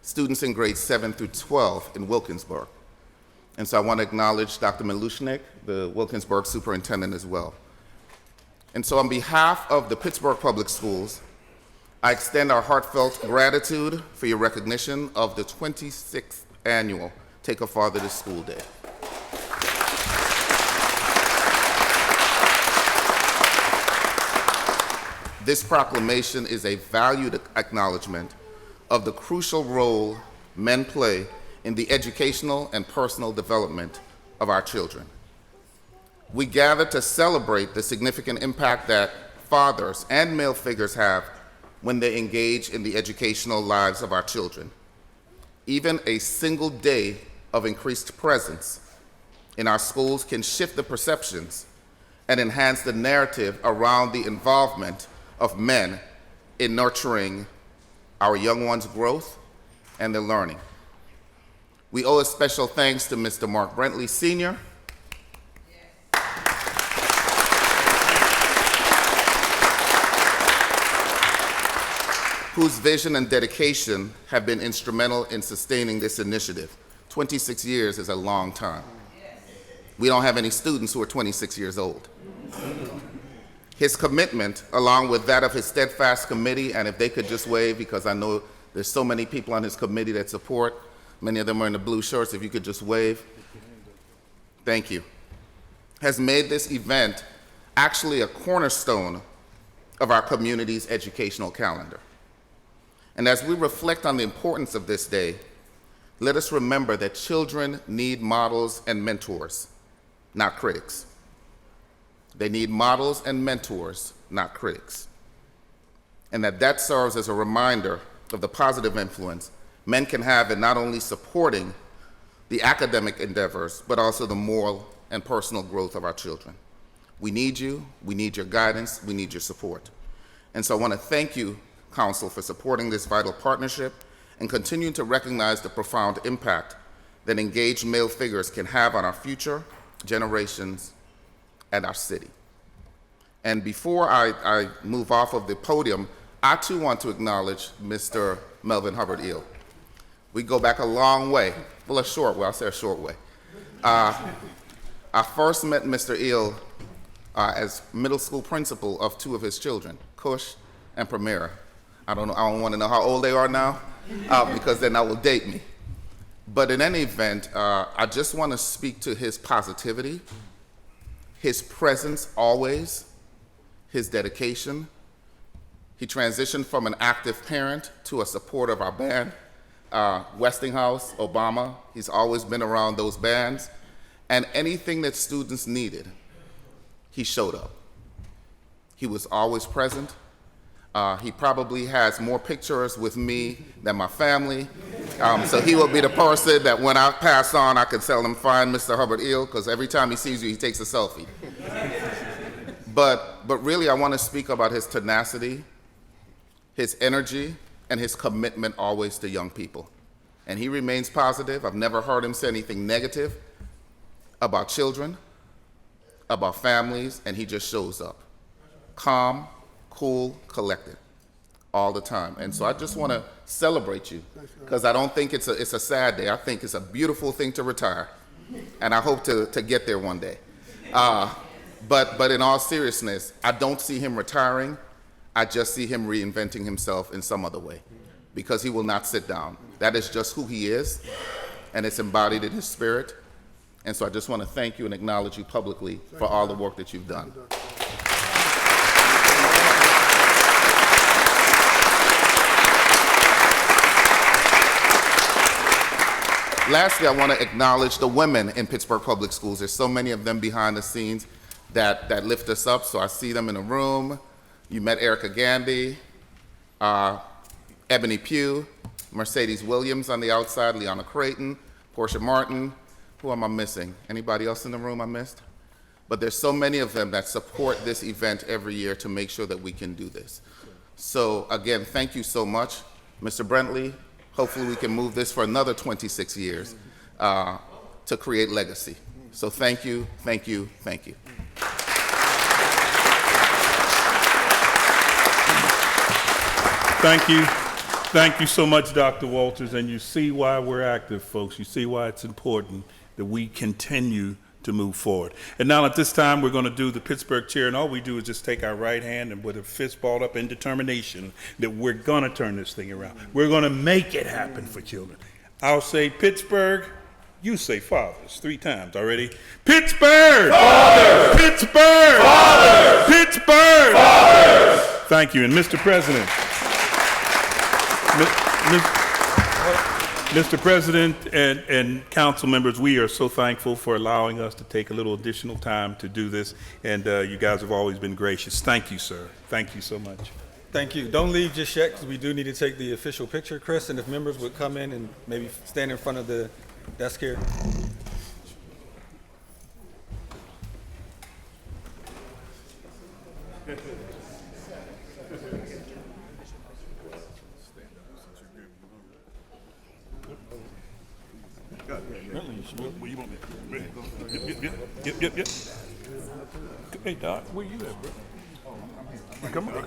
[SPEAKER 20] students in grades 7 through 12 in Wilkinsburg. And so I want to acknowledge Dr. Milushnik, the Wilkinsburg superintendent as well. And so on behalf of the Pittsburgh Public Schools, I extend our heartfelt gratitude for your recognition of the 26th annual Take a Father to School Day. This proclamation is a valued acknowledgement of the crucial role men play in the educational and personal development of our children. We gather to celebrate the significant impact that fathers and male figures have when they engage in the educational lives of our children. Even a single day of increased presence in our schools can shift the perceptions and enhance the narrative around the involvement of men in nurturing our young ones' growth and their learning. We owe a special thanks to Mr. Mark Brentley Sr., whose vision and dedication have been instrumental in sustaining this initiative. 26 years is a long time. We don't have any students who are 26 years old. His commitment, along with that of his steadfast committee, and if they could just wave, because I know there's so many people on his committee that support, many of them are in the blue shirts, if you could just wave. Thank you. Has made this event actually a cornerstone of our community's educational calendar. And as we reflect on the importance of this day, let us remember that children need models and mentors, not critics. They need models and mentors, not critics. And that serves as a reminder of the positive influence men can have in not only supporting the academic endeavors, but also the moral and personal growth of our children. We need you, we need your guidance, we need your support. And so I want to thank you, Council, for supporting this vital partnership and continuing to recognize the profound impact that engaged male figures can have on our future generations and our city. And before I move off of the podium, I too want to acknowledge Mr. Melvin Hubbard Eel. We go back a long way, well, a short way, I'll say a short way. I first met Mr. Eel as middle school principal of 2 of his children, Kush and Primera. I don't want to know how old they are now, because then that will date me. But in any event, I just want to speak to his positivity, his presence always, his dedication. He transitioned from an active parent to a supporter of our band. Westinghouse, Obama, he's always been around those bands. And anything that students needed, he showed up. He was always present. He probably has more pictures with me than my family. So he will be the person that when I pass on, I can tell him, find Mr. Hubbard Eel, because every time he sees you, he takes a selfie. But really, I want to speak about his tenacity, his energy, and his commitment always to young people. And he remains positive. I've never heard him say anything negative about children, about families, and he just shows up. Calm, cool, collected, all the time. And so I just want to celebrate you, because I don't think it's a sad day. I think it's a beautiful thing to retire, and I hope to get there one day. But in all seriousness, I don't see him retiring. I just see him reinventing himself in some other way, because he will not sit down. That is just who he is, and it's embodied in his spirit. And so I just want to thank you and acknowledge you publicly for all the work that you've done. Lastly, I want to acknowledge the women in Pittsburgh Public Schools. There's so many of them behind the scenes that lift us up, so I see them in the room. You met Erica Gandy, Ebony Pugh, Mercedes Williams on the outside, Leona Creighton, Portia Martin. Who am I missing? Anybody else in the room I missed? But there's so many of them that support this event every year to make sure that we can do this. So again, thank you so much. Mr. Brentley, hopefully we can move this for another 26 years to create legacy. So thank you, thank you, thank you.
[SPEAKER 6] Thank you. Thank you so much, Dr. Walters. And you see why we're active, folks. You see why it's important that we continue to move forward. And now at this time, we're going to do the Pittsburgh cheer. And all we do is just take our right hand and with a fist balled up in determination that we're going to turn this thing around. We're going to make it happen for children. I'll say Pittsburgh. You say fathers 3 times already. Pittsburgh! Fathers! Pittsburgh! Fathers! Pittsburgh! Fathers! Thank you. And Mr. President, Mr. President and council members, we are so thankful for allowing us to take a little additional time to do this, and you guys have always been gracious. Thank you, sir. Thank you so much.
[SPEAKER 1] Thank you. Don't leave just yet, because we do need to take the official picture, Chris, and if members would come in and maybe stand in front of the desk here.
[SPEAKER 6] Yep. Hey, Doc, where you at, bro? Come on.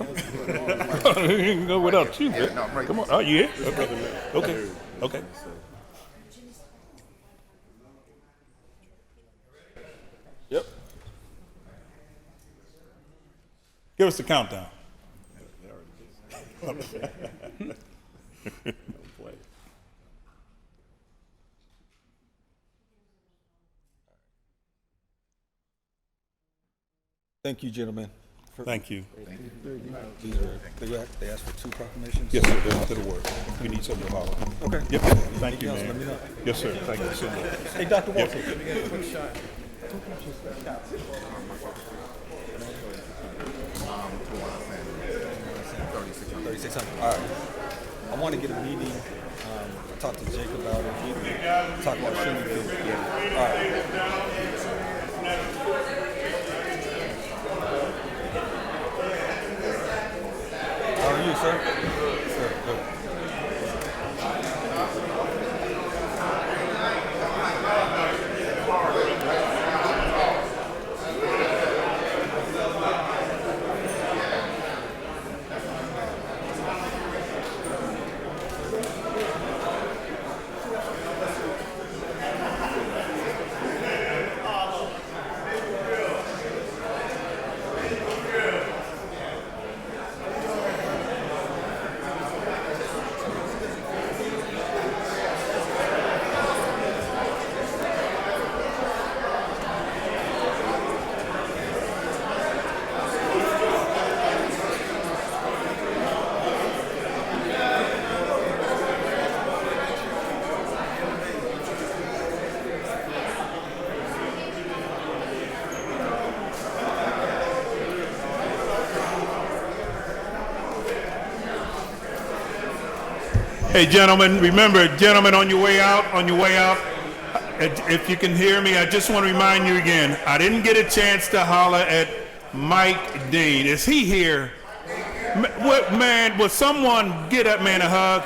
[SPEAKER 6] He can go without you, bro. Come on. Oh, you here? Okay. Yep. Give us the countdown.
[SPEAKER 1] Thank you, gentlemen.
[SPEAKER 6] Thank you.
[SPEAKER 1] They asked for 2 proclamations?
[SPEAKER 6] Yes, sir. That'll work. We need something to follow.
[SPEAKER 1] Okay.
[SPEAKER 6] Yep. Thank you,
[SPEAKER 1] Let me
[SPEAKER 6] man.
[SPEAKER 1] know.
[SPEAKER 6] Yes, sir. Thank you so much.
[SPEAKER 1] Hey, Dr. Walters.
[SPEAKER 6] Yep.
[SPEAKER 1] Let me get a quick shot. 3600. All right. I want to get a meeting. Talk to Jake about it. Talk about shooting. Yeah. All right. How are you, sir? Good.
[SPEAKER 6] Hey, gentlemen, remember, gentlemen, on your way out, if you can hear me, I just want to remind you again, I didn't get a chance to holler at Mike Dean. Is he here? What, man, will someone get that man a hug?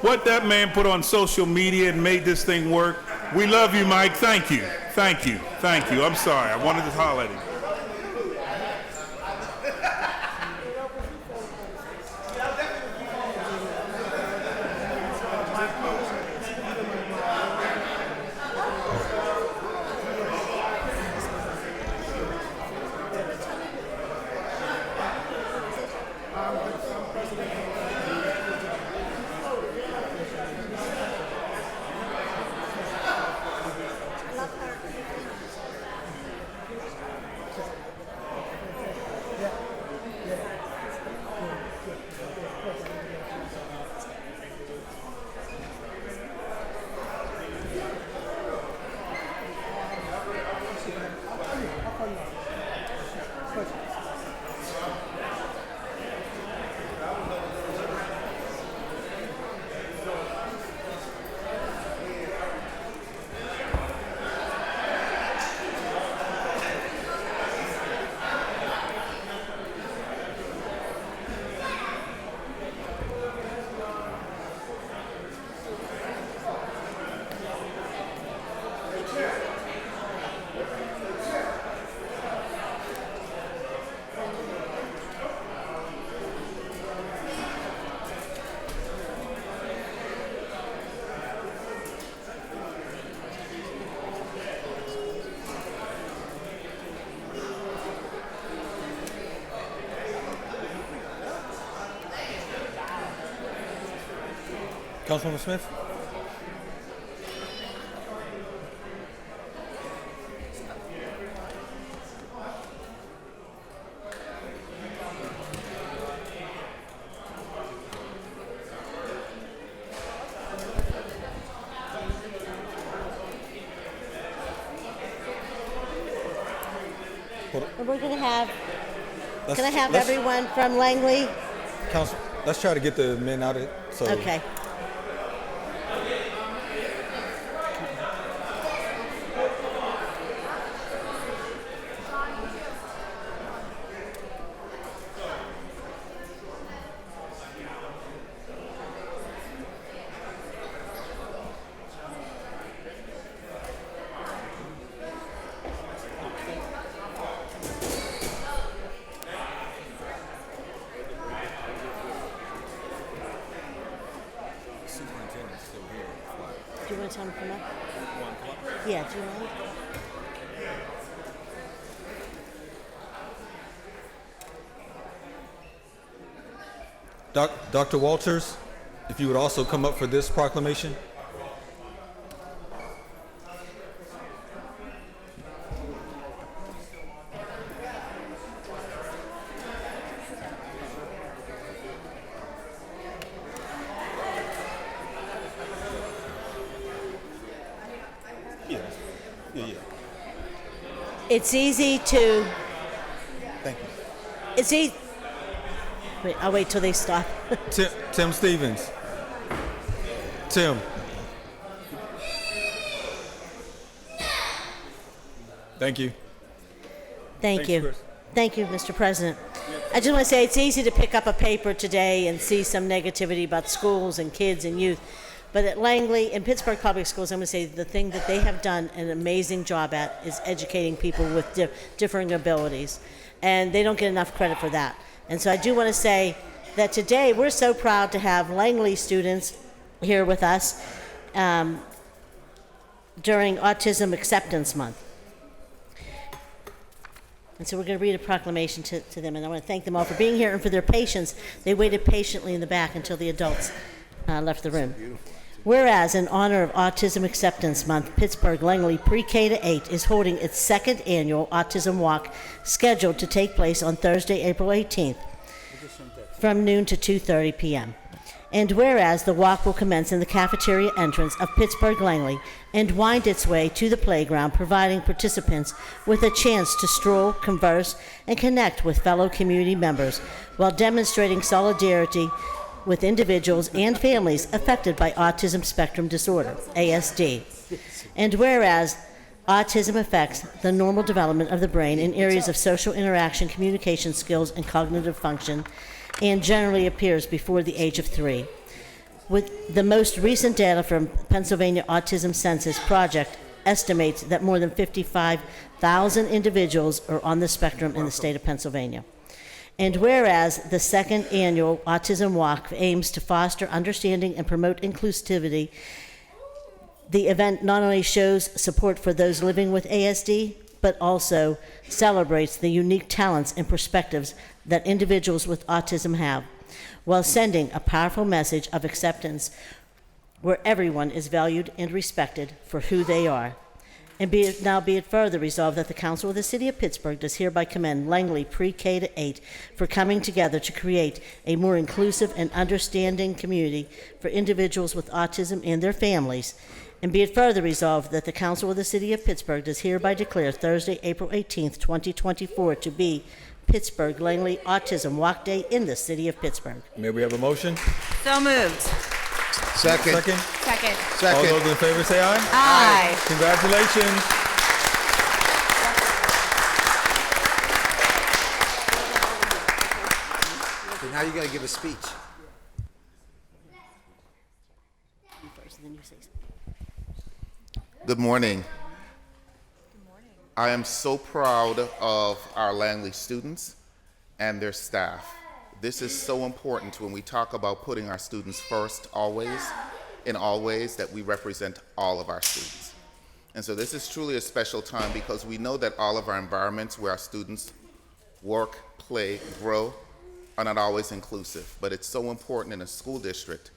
[SPEAKER 6] What that man put on social media and made this thing work. We love you, Mike. Thank you. Thank you. Thank you. I'm sorry. I wanted to holler at him.
[SPEAKER 1] Councilwoman Smith?
[SPEAKER 5] And we're going to have,
[SPEAKER 1] Let's-
[SPEAKER 5] can I have
[SPEAKER 1] let's-
[SPEAKER 5] everyone from Langley?
[SPEAKER 1] Council, let's try to get the men out of so.
[SPEAKER 5] Okay. Do you want to tell them to come up? Yeah, do you mind?
[SPEAKER 1] Dr. Walters, if you would also come up for this proclamation. Yeah.
[SPEAKER 5] It's easy to.
[SPEAKER 1] Thank you.
[SPEAKER 5] It's easy. Wait, I'll wait till they stop.
[SPEAKER 1] Tim Stevens. Tim. Thank you.
[SPEAKER 5] Thank
[SPEAKER 1] Thanks,
[SPEAKER 5] you.
[SPEAKER 1] Chris.
[SPEAKER 5] Thank you, Mr. President. I just want to say it's easy to pick up a paper today and see some negativity about schools and kids and youth. But at Langley and Pittsburgh Public Schools, I'm going to say the thing that they have done an amazing job at is educating people with differing abilities. And they don't get enough credit for that. And so I do want to say that today we're so proud to have Langley students here with us during Autism Acceptance Month. And so we're going to read a proclamation to them, and I want to thank them all for being here and for their patience. They waited patiently in the back until the adults left the room. Whereas, in honor of Autism Acceptance Month, Pittsburgh Langley Pre-K to 8 is holding its second annual Autism Walk, scheduled to take place on Thursday, April 18th, from noon to 2:30 p.m. And whereas the walk will commence in the cafeteria entrance of Pittsburgh Langley and wind its way to the playground, providing participants with a chance to stroll, converse, and connect with fellow community members while demonstrating solidarity with individuals and families affected by autism spectrum disorder, ASD. And whereas autism affects the normal development of the brain in areas of social interaction, communication skills, and cognitive function, and generally appears before the age of 3. With the most recent data from Pennsylvania Autism Census Project estimates that more than 55,000 individuals are on the spectrum in the state of Pennsylvania. And whereas the second annual Autism Walk aims to foster understanding and promote inclusivity, the event not only shows support for those living with ASD, but also celebrates the unique talents and perspectives that individuals with autism have, while sending a powerful message of acceptance where everyone is valued and respected for who they are. And be it further resolved that the Council of the City of Pittsburgh does hereby commend Langley Pre-K to 8 for coming together to create a more inclusive and understanding community for individuals with autism and their families. And be it further resolved that the Council of the City of Pittsburgh does hereby declare Thursday, April 18th, 2024 to be Pittsburgh Langley Autism Walk Day in the City of Pittsburgh.
[SPEAKER 1] May we have a motion?
[SPEAKER 2] So moved.
[SPEAKER 3] Second.
[SPEAKER 1] Second?
[SPEAKER 2] Second.
[SPEAKER 1] All those in favor say aye.
[SPEAKER 2] Aye.
[SPEAKER 1] Congratulations.
[SPEAKER 21] Okay, now you got to give a speech.
[SPEAKER 20] Good morning. I am so proud of our Langley students and their staff. This is so important when we talk about putting our students first always, in all ways, that we represent all of our students. And so this is truly a special time because we know that all of our environments where our students work, play, grow are not always inclusive, but it's so important in a school district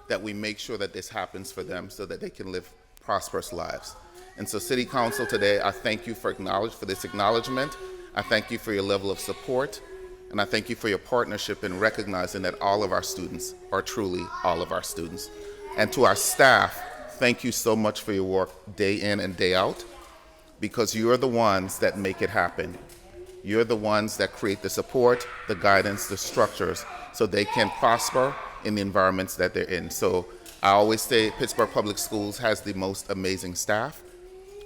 [SPEAKER 20] that we make sure that this happens for them so that they can live prosperous lives. And so City Council today, I thank you for this acknowledgement. I thank you for your level of support, and I thank you for your partnership in recognizing that all of our students are truly all of our students. And to our staff, thank you so much for your work day in and day out, because you're the ones that make it happen. You're the ones that create the support, the guidance, the structures, so they can prosper in the environments that they're in. So I always say Pittsburgh Public Schools has the most amazing staff,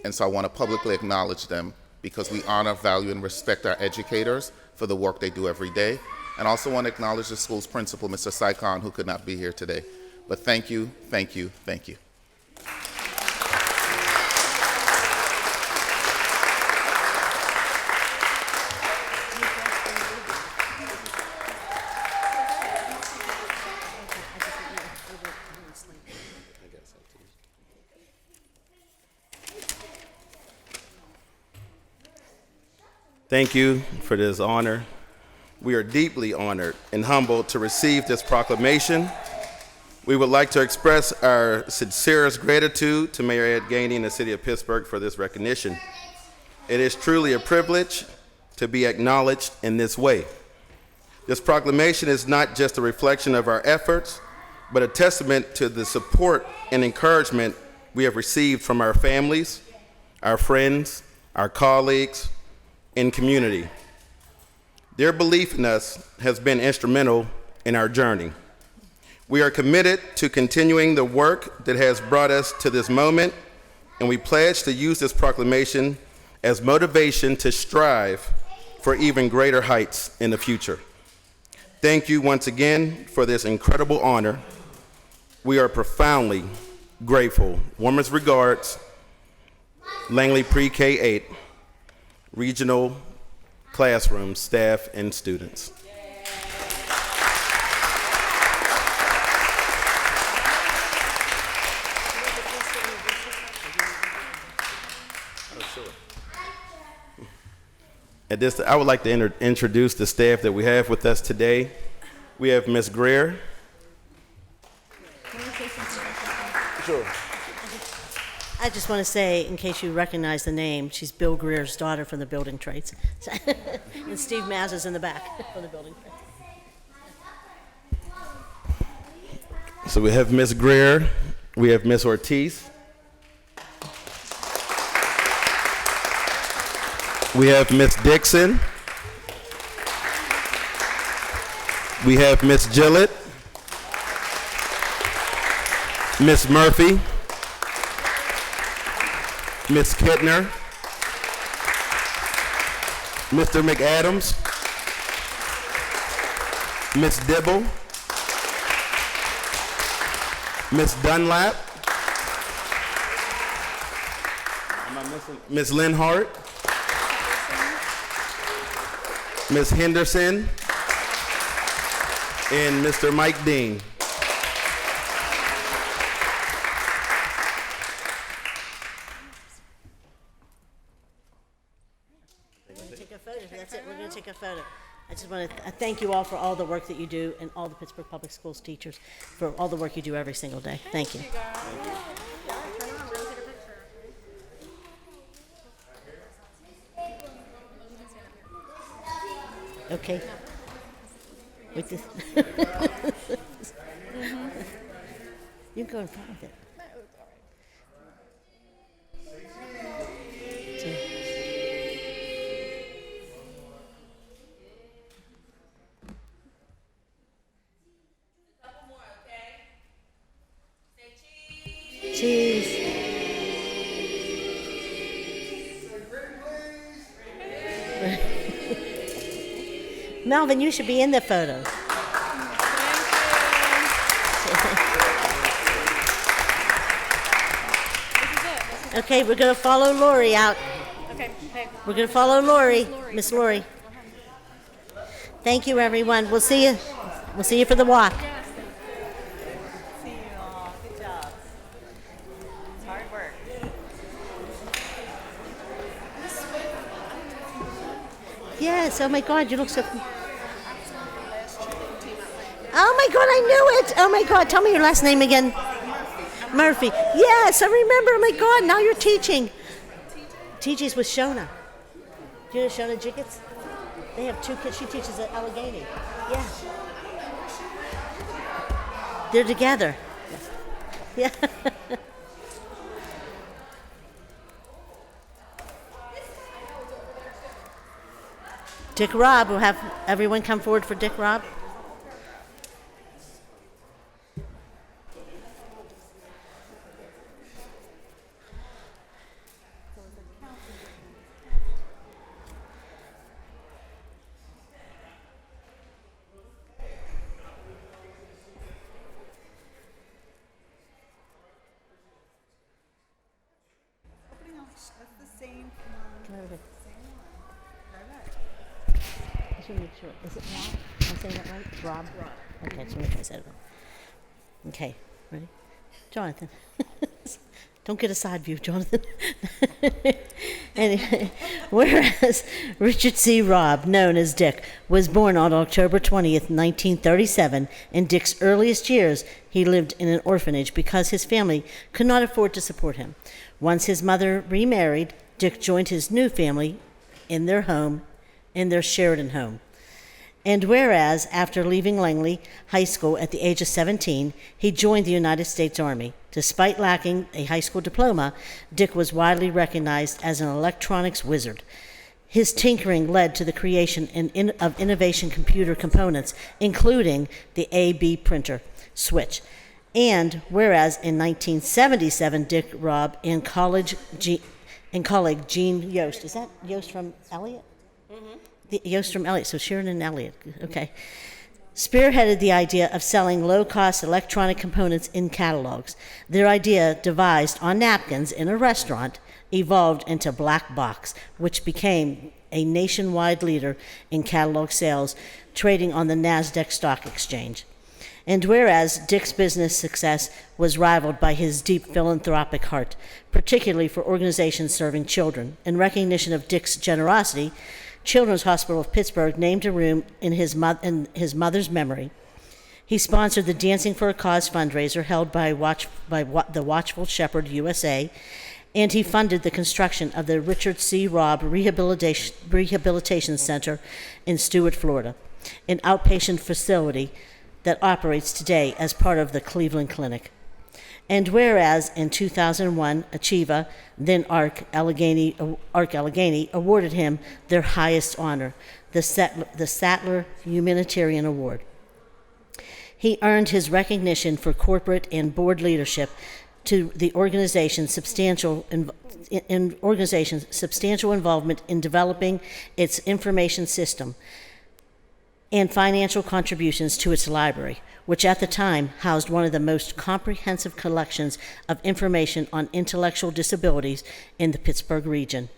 [SPEAKER 20] and so I want to publicly acknowledge them because we honor, value, and respect our educators for the work they do every day. And also want to acknowledge the school's principal, Mr. Saikon, who could not be here today. But thank you, thank you, thank you.
[SPEAKER 22] Thank you for this honor. We are deeply honored and humbled to receive this proclamation. We would like to express our sincerest gratitude to Mayor Ed Gainey and the City of Pittsburgh for this recognition. It is truly a privilege to be acknowledged in this way. This proclamation is not just a reflection of our efforts, but a testament to the support and encouragement we have received from our families, our friends, our colleagues, and community. Their belief in us has been instrumental in our journey. We are committed to continuing the work that has brought us to this moment, and we pledge to use this proclamation as motivation to strive for even greater heights in the future. Thank you once again for this incredible honor. We are profoundly grateful. Warmest regards, Langley Pre-K 8, Regional Classroom staff and students. At this, I would like to introduce the staff that we have with us today. We have Ms. Greer.
[SPEAKER 5] Sure. I just want to say, in case you recognize the name, she's Bill Greer's daughter from the building trades. And Steve Maz is in the back from the building trades.
[SPEAKER 22] So we have Ms. Greer, we have Ms. Ortiz, we have Ms. Dixon, we have Ms. Gillett, Miss Murphy, Miss Kittner, Mr. McAdams, Miss Dibble, Miss Dunlap, Miss Linhart, Miss Henderson, and Mr. Mike Dean.
[SPEAKER 5] Take a photo. That's it. We're going to take a photo. I just want to thank you all for all the work that you do, and all the Pittsburgh Public Schools teachers for all the work you do every single day. Thank you. Okay. With this. You can go in front of it. Cheese. Melvin, you should be in the photo. Okay, we're going to follow Lori out.
[SPEAKER 2] Okay.
[SPEAKER 5] We're going to follow Lori, Miss Lori. Thank you, everyone. We'll see you. We'll see you for the walk.
[SPEAKER 2] See you all. Good job. It's hard work.
[SPEAKER 5] Yes. Oh my God, you look so. Oh my God, I knew it. Oh my God, tell me your last name again. Murphy. Yes, I remember. Oh my God, now you're teaching. TJ's with Shona. Do you know Shona Jiggets? They have 2 kids. She teaches at Allegheny. Yeah. They're together. Yeah. Dick Robb. We'll have everyone come forward for Dick Robb.
[SPEAKER 2] That's the same.
[SPEAKER 5] Come over here. I should make sure. Is it Rob? Am I saying that right? Rob? Okay, just make sure I said it right. Okay, ready? Jonathan. Don't get a side view, Jonathan. Anyway, whereas Richard C. Robb, known as Dick, was born on October 20th, 1937, in Dick's earliest years, he lived in an orphanage because his family could not afford to support him. Once his mother remarried, Dick joined his new family in their home, in their Sheridan home. And whereas, after leaving Langley High School at the age of 17, he joined the United States Army. Despite lacking a high school diploma, Dick was widely recognized as an electronics wizard. His tinkering led to the creation of innovation computer components, including the AB printer switch. And whereas in 1977, Dick Robb and colleague Gene Yost, is that Yost from Elliott? Yost from Elliott, so Sharon and Elliott, okay, spearheaded the idea of selling low-cost electronic components in catalogs. Their idea, devised on napkins in a restaurant, evolved into Black Box, which became a nationwide leader in catalog sales, trading on the NASDAQ stock exchange. And whereas Dick's business success was rivaled by his deep philanthropic heart, particularly for organizations serving children, in recognition of Dick's generosity, Children's Hospital of Pittsburgh named a room in his mother's memory. He sponsored the Dancing for a Cause fundraiser held by the Watchful Shepherd USA, and he funded the construction of the Richard C. Robb Rehabilitation Center in Stuart, Florida, an outpatient facility that operates today as part of the Cleveland Clinic. And whereas in 2001, Achieva, then ARC Allegheny, awarded him their highest honor, the Sattler Humanitarian Award. He earned his recognition for corporate and board leadership to the organization's substantial involvement in developing its information system and financial contributions to its library, which at the time housed one of the most comprehensive collections of information on intellectual disabilities in the Pittsburgh region.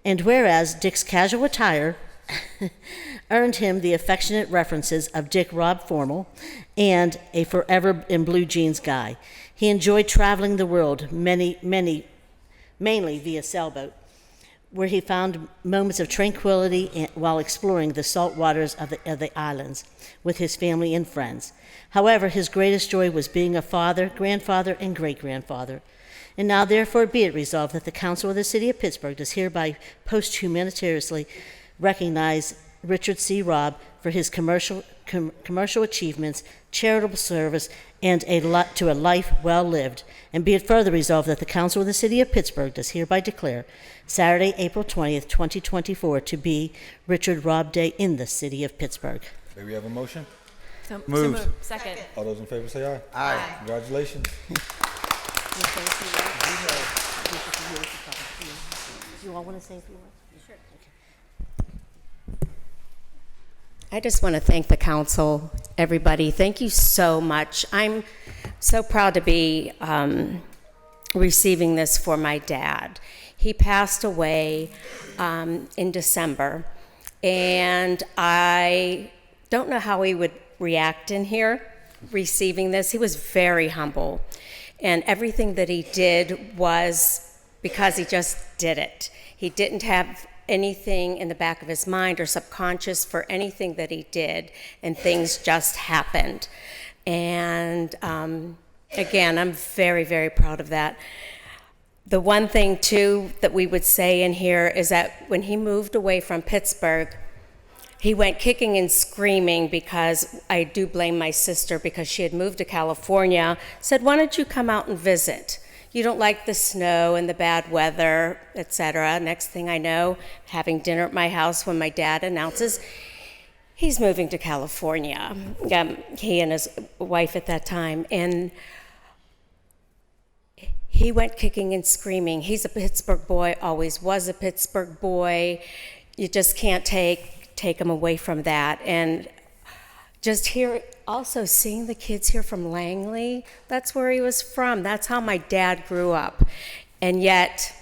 [SPEAKER 5] And whereas Dick's casual attire earned him the affectionate references of Dick Rob Formal and a forever in blue jeans guy. He enjoyed traveling the world, mainly via sailboat, where he found moments of tranquility while exploring the salt waters of the islands with his family and friends. However, his greatest joy was being a father, grandfather, and great-grandfather. And now, therefore, be it resolved that the Council of the City of Pittsburgh does hereby posthumously recognize Richard C. Robb for his commercial achievements, charitable service, and to a life well lived. And be it further resolved that the Council of the City of Pittsburgh does hereby declare Saturday, April 20th, 2024 to be Richard Robb Day in the City of Pittsburgh.
[SPEAKER 1] May we have a motion?
[SPEAKER 2] So
[SPEAKER 1] Moved.
[SPEAKER 2] moved. Second.
[SPEAKER 1] All those in favor say aye.
[SPEAKER 2] Aye.
[SPEAKER 1] Congratulations.
[SPEAKER 5] You all want to say a few words? Sure.
[SPEAKER 4] I just want to thank the council, everybody. Thank you so much. I'm so proud to be receiving this for my dad. He passed away in December, and I don't know how he would react in here receiving this. He was very humble, and everything that he did was because he just did it. He didn't have anything in the back of his mind or subconscious for anything that he did, and things just happened. And again, I'm very, very proud of that. The one thing, too, that we would say in here is that when he moved away from Pittsburgh, he went kicking and screaming because I do blame my sister because she had moved to California, said, why don't you come out and visit? You don't like the snow and the bad weather, etc. Next thing I know, having dinner at my house when my dad announces he's moving to California, he and his wife at that time, and he went kicking and screaming. He's a Pittsburgh boy, always was a Pittsburgh boy. You just can't take him away from that. And just also seeing the kids here from Langley, that's where he was from. That's how my dad grew up. And yet,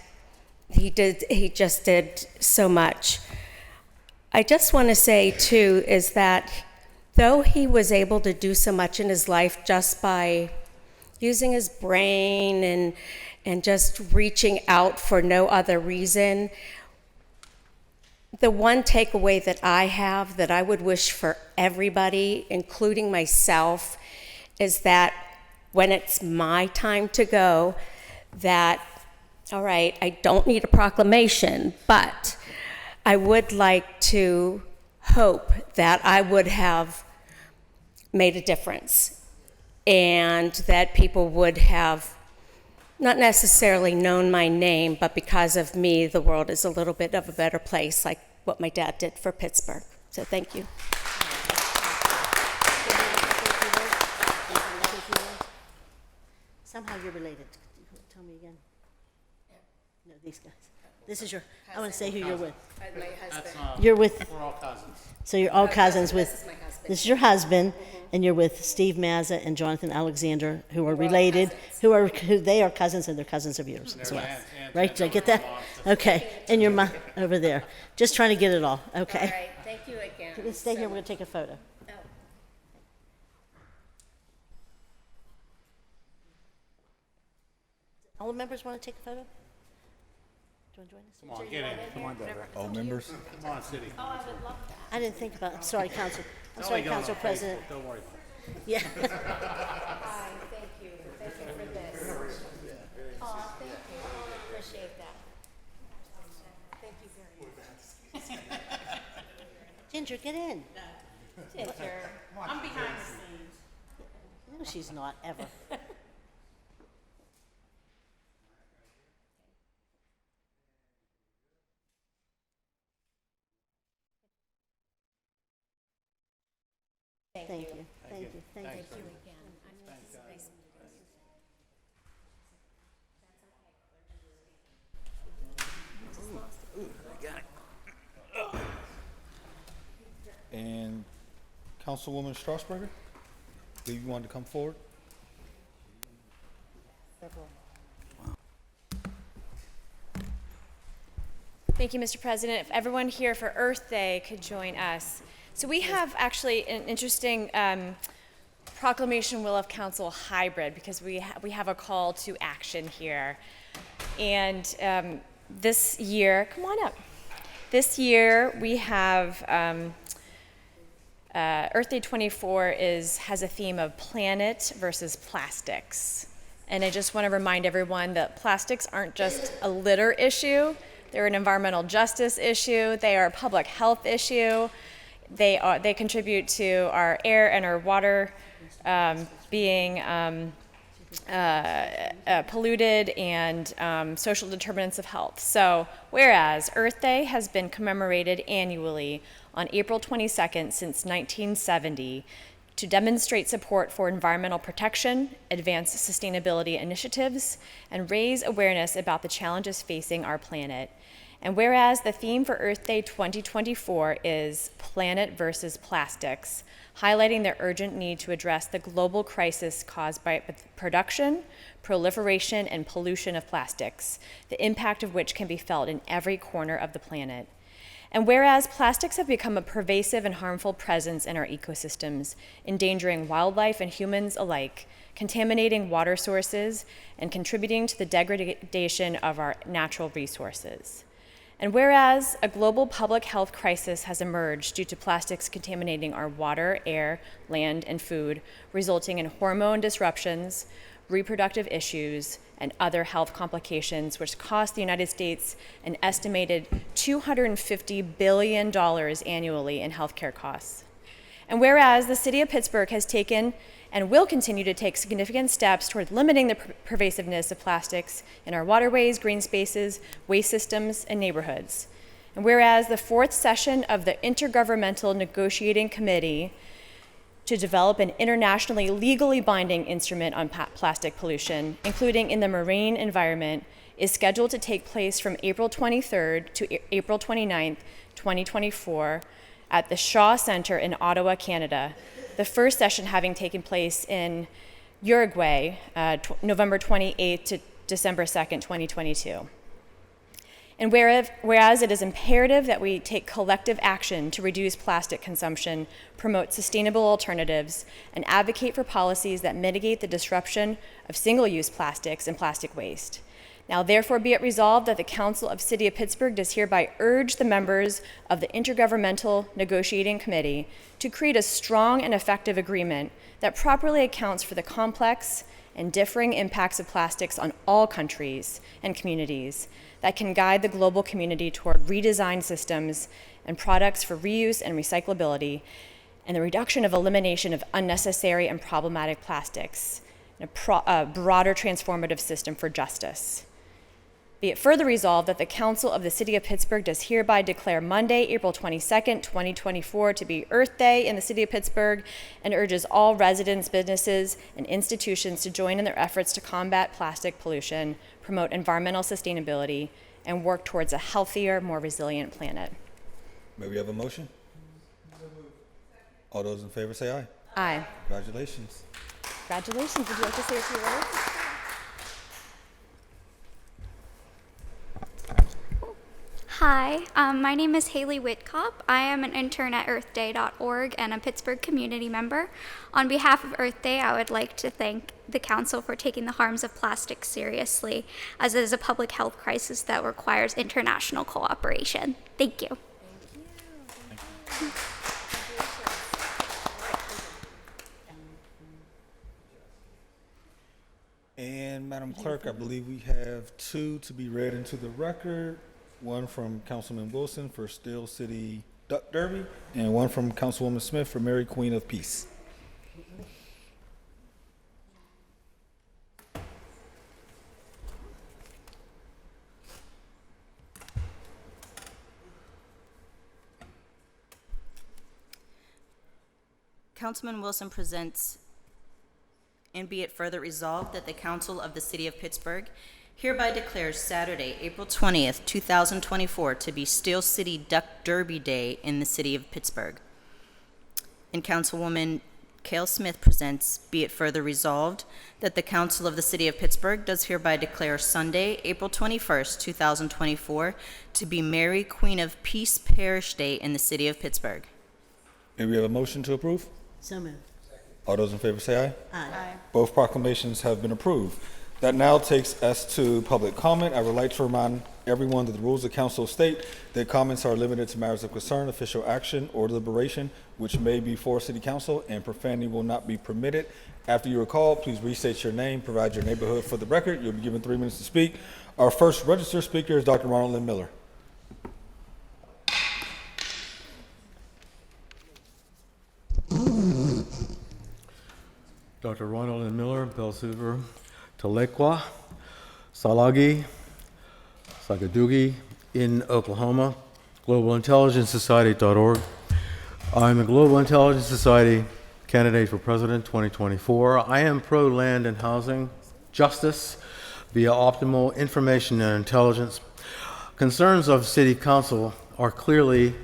[SPEAKER 4] he just did so much. I just want to say, too, is that though he was able to do so much in his life just by using his brain and just reaching out for no other reason, the one takeaway that I have that I would wish for everybody, including myself, is that when it's my time to go, that, all right, I don't need a proclamation, but I would like to hope that I would have made a difference and that people would have not necessarily known my name, but because of me, the world is a little bit of a better place, like what my dad did for Pittsburgh. So thank you.
[SPEAKER 5] Somehow you're related. Tell me again. No, these guys. This is your, I want to say who you're with.
[SPEAKER 4] My husband.
[SPEAKER 5] You're with.
[SPEAKER 4] We're all cousins.
[SPEAKER 5] So you're all cousins with.
[SPEAKER 4] This is my husband.
[SPEAKER 5] This is your husband, and you're with Steve Mazza and Jonathan Alexander, who are related, who they are cousins, and they're cousins of yours as well. Right? Did I get that? Okay. And your mom over there. Just trying to get it all. Okay.
[SPEAKER 4] All right. Thank you again.
[SPEAKER 5] Stay here. We're going to take a photo.
[SPEAKER 4] Oh.
[SPEAKER 5] All the members want to take a photo? Do you want to join us?
[SPEAKER 8] Come on, get in. Come on, Deborah.
[SPEAKER 1] All members?
[SPEAKER 8] Come on, City.
[SPEAKER 4] Oh, I would love that.
[SPEAKER 5] I didn't think about it. I'm sorry, Council. I'm
[SPEAKER 8] It's
[SPEAKER 5] sorry,
[SPEAKER 8] only going
[SPEAKER 5] Council
[SPEAKER 8] on
[SPEAKER 5] President.
[SPEAKER 8] Facebook. Don't worry about it.
[SPEAKER 5] Yeah.
[SPEAKER 4] Hi, thank you. Thank you for this. Oh, thank you. Appreciate that. Thank you very much.
[SPEAKER 5] Ginger, get in.
[SPEAKER 4] Ginger. I'm behind the scenes.
[SPEAKER 5] No, she's not, ever. Thank you. Thank you. Thank you.
[SPEAKER 1] And Councilwoman Strasburger, do you want to come forward?
[SPEAKER 7] Thank you, Mr. President. If everyone here for Earth Day could join us. So we have actually an interesting proclamation will of council hybrid because we have a call to action here. And this year, come on up. This year we have Earth Day 24 has a theme of planet versus plastics. And I just want to remind everyone that plastics aren't just a litter issue. They're an environmental justice issue. They are a public health issue. They contribute to our air and our water being polluted and social determinants of health. So, whereas Earth Day has been commemorated annually on April 22nd since 1970 to demonstrate support for environmental protection, advance sustainability initiatives, and raise awareness about the challenges facing our planet. And whereas the theme for Earth Day 2024 is Planet versus Plastics, highlighting the urgent need to address the global crisis caused by production, proliferation, and pollution of plastics, the impact of which can be felt in every corner of the planet. And whereas plastics have become a pervasive and harmful presence in our ecosystems, endangering wildlife and humans alike, contaminating water sources, and contributing to the degradation of our natural resources. And whereas a global public health crisis has emerged due to plastics contaminating our water, air, land, and food, resulting in hormone disruptions, reproductive issues, and other health complications, which cost the United States an estimated $250 billion annually in healthcare costs. And whereas the city of Pittsburgh has taken and will continue to take significant steps toward limiting the pervasiveness of plastics in our waterways, green spaces, waste systems, and neighborhoods. And whereas the fourth session of the Intergovernmental Negotiating Committee to develop an internationally legally binding instrument on plastic pollution, including in the marine environment, is scheduled to take place from April 23rd to April 29th, 2024 at the Shaw Center in Ottawa, Canada, the first session having taken place in Uruguay, November 28th to December 2nd, 2022. And whereas it is imperative that we take collective action to reduce plastic consumption, promote sustainable alternatives, and advocate for policies that mitigate the disruption of single-use plastics and plastic waste. Now, therefore, be it resolved that the Council of City of Pittsburgh does hereby urge the members of the Intergovernmental Negotiating Committee to create a strong and effective agreement that properly accounts for the complex and differing impacts of plastics on all countries and communities that can guide the global community toward redesigned systems and products for reuse and recyclability, and the reduction of elimination of unnecessary and problematic plastics, and a broader transformative system for justice. Be it further resolved that the Council of the City of Pittsburgh does hereby declare Monday, April 22nd, 2024 to be Earth Day in the City of Pittsburgh and urges all residents, businesses, and institutions to join in their efforts to combat plastic pollution, promote environmental sustainability, and work towards a healthier, more resilient planet.
[SPEAKER 1] May we have a motion? All those in favor say aye.
[SPEAKER 7] Aye.
[SPEAKER 1] Congratulations.
[SPEAKER 7] Congratulations. Would you like to say a few words?
[SPEAKER 9] Hi, my name is Haley Whitcop. I am an intern at earthday.org and a Pittsburgh community member. On behalf of Earth Day, I would like to thank the Council for taking the harms of plastic seriously, as it is a public health crisis that requires international cooperation. Thank you.
[SPEAKER 1] Thank you. And Madam Clerk, I believe we have two to be read into the record. One from Councilman Wilson for Steel City Duck Derby, and one from Councilwoman Smith for Mary Queen of Peace.
[SPEAKER 2] Councilman Wilson presents
[SPEAKER 10] And be it further resolved that the Council of the City of Pittsburgh hereby declares Saturday, April 20th, 2024 to be Steel City Duck Derby Day in the City of Pittsburgh. And Councilwoman Cale Smith presents, be it further resolved that the Council of the City of Pittsburgh does hereby declare Sunday, April 21st, 2024 to be Mary Queen of Peace Parish Day in the City of Pittsburgh.
[SPEAKER 1] May we have a motion to approve?
[SPEAKER 5] So moved.
[SPEAKER 1] All those in favor say aye.
[SPEAKER 5] Aye.
[SPEAKER 1] Both proclamations have been approved. That now takes us to public comment. I would like to remind everyone that the rules of council state that comments are limited to matters of concern, official action, or deliberation, which may be for city council, and profanity will not be permitted. After you are called, please restate your name, provide your neighborhood for the record. You'll be given 3 minutes to speak. Our first registered speaker is Dr. Ronald Lynn Miller.
[SPEAKER 11] Dr. Ronald N. Miller, Belsilver, Tahlequah, Salagi, Sagadugi in Oklahoma, globalintelligencesociety.org. I'm a Global Intelligence Society candidate for President 2024. I am pro-land and housing justice via optimal information and intelligence. Concerns of City Council are clearly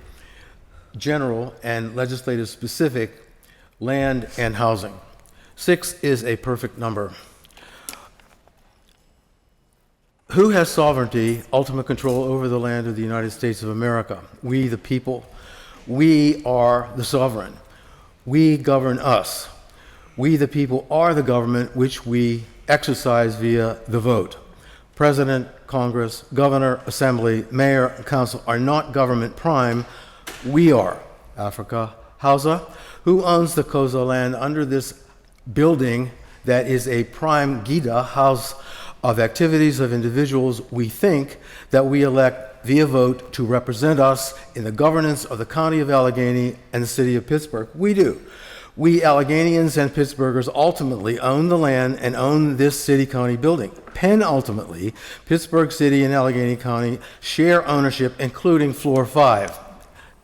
[SPEAKER 11] general and legislative specific, land and housing. 6 is a perfect number. Who has sovereignty, ultimate control over the land of the United States of America? We, the people. We are the sovereign. We govern us. We, the people, are the government which we exercise via the vote. President, Congress, Governor, Assembly, Mayor, and Council are not government prime. We are. Africa, Hausa, who owns the Koza land under this building that is a prime Gita house of activities of individuals we think that we elect via vote to represent us in the governance of the County of Allegheny and the City of Pittsburgh. We do. We Alleghenians and Pittsburghers ultimately own the land and own this city-county building. Penultimately, Pittsburgh City and Allegheny County share ownership, including floor 5,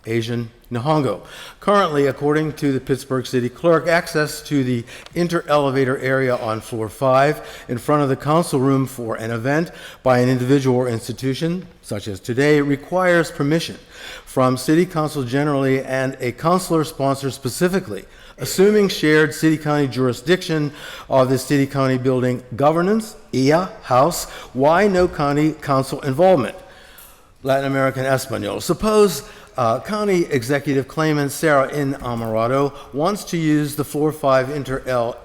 [SPEAKER 11] Asian Nihongo. Currently, according to the Pittsburgh City Clerk, access to the inter-elevator area on floor 5 in front of the council room for an event by an individual or institution, such as today, requires permission from City Council generally and a councilor sponsor specifically. Assuming shared city-county jurisdiction of the city-county building governance, IA, House, why no county council involvement? Latin American Espanol. Suppose County Executive claimant Sarah in Amarado wants to use the floor 5 inter-L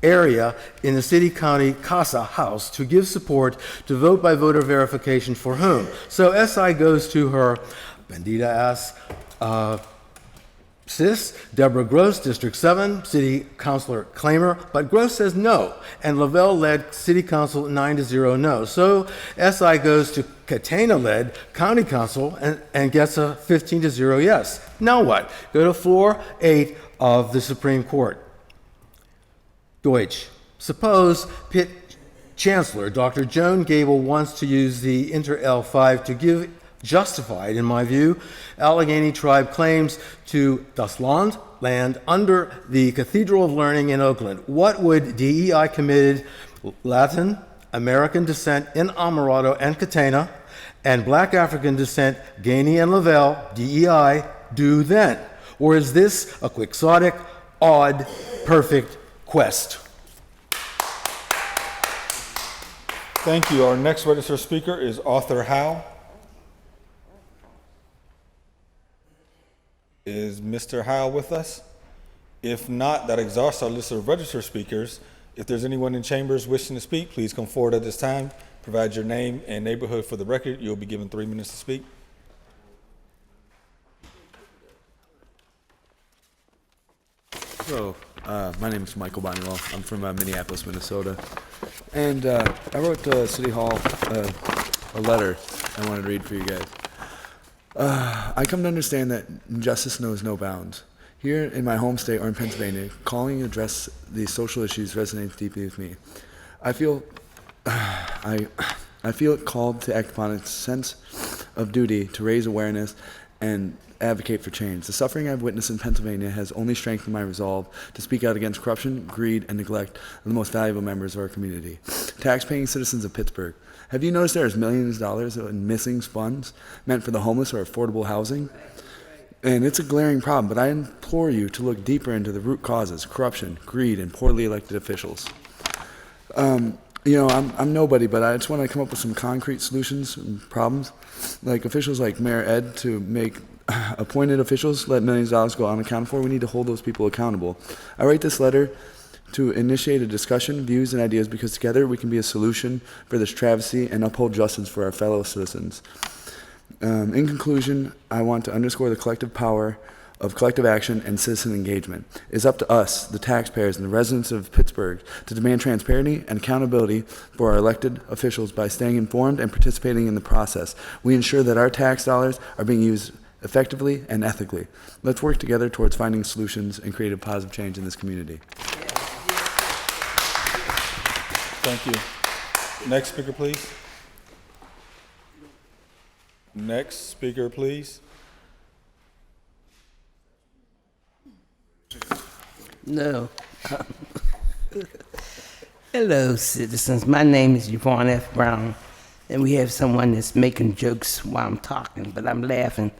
[SPEAKER 11] area in the city-county Casa House to give support to vote by voter verification for whom? So SI goes to her Bendita ass sis, Deborah Gross, District 7, City Councilor Claimer, but Gross says no, and Lavelle led City Council 9-0 no. So SI goes to Catena-led County Council and gets a 15-0 yes. Now what? Go to floor 8 of the Supreme Court. Deutsch. Suppose Pitt Chancellor Dr. Joan Gable wants to use the Inter-L5 to give justified, in my view, Allegheny tribe claims to das Land, land under the Cathedral of Learning in Oakland. What would DEI committed Latin American descent in Amarado and Catena and Black African descent Gainey and Lavelle, DEI, do then? Or is this a quixotic, odd, perfect quest?
[SPEAKER 1] Thank you. Our next registered speaker is Arthur Howe. Is Mr. Howe with us? If not, that exhausts our list of registered speakers. If there's anyone in chambers wishing to speak, please come forward at this time. Provide your name and neighborhood for the record. You'll be given 3 minutes to speak.
[SPEAKER 23] Hello, my name is Michael Bonniwell. I'm from Minneapolis, Minnesota. And I wrote City Hall a letter I wanted to read for you guys. I come to understand that justice knows no bounds. Here in my home state or in Pennsylvania, calling to address these social issues resonates deeply with me. I feel called to act upon a sense of duty to raise awareness and advocate for change. The suffering I've witnessed in Pennsylvania has only strengthened my resolve to speak out against corruption, greed, and neglect of the most valuable members of our community. Tax-paying citizens of Pittsburgh, have you noticed there is millions of dollars in missing funds meant for the homeless or affordable housing? And it's a glaring problem, but I implore you to look deeper into the root causes: corruption, greed, and poorly elected officials. I'm nobody, but I just want to come up with some concrete solutions and problems. Like officials like Mayor Ed, to make appointed officials let millions of dollars go unaccounted for. We need to hold those people accountable. I write this letter to initiate a discussion, views, and ideas, because together we can be a solution for this travesty and uphold justice for our fellow citizens. In conclusion, I want to underscore the collective power of collective action and citizen engagement. It's up to us, the taxpayers and the residents of Pittsburgh, to demand transparency and accountability for our elected officials by staying informed and participating in the process. We ensure that our tax dollars are being used effectively and ethically. Let's work together towards finding solutions and create a positive change in this community.
[SPEAKER 1] Thank you. Next speaker, please. Next speaker, please.
[SPEAKER 14] No. Hello, citizens. My name is Yvonne F. Brown, and we have someone that's making jokes while I'm talking, but I'm laughing.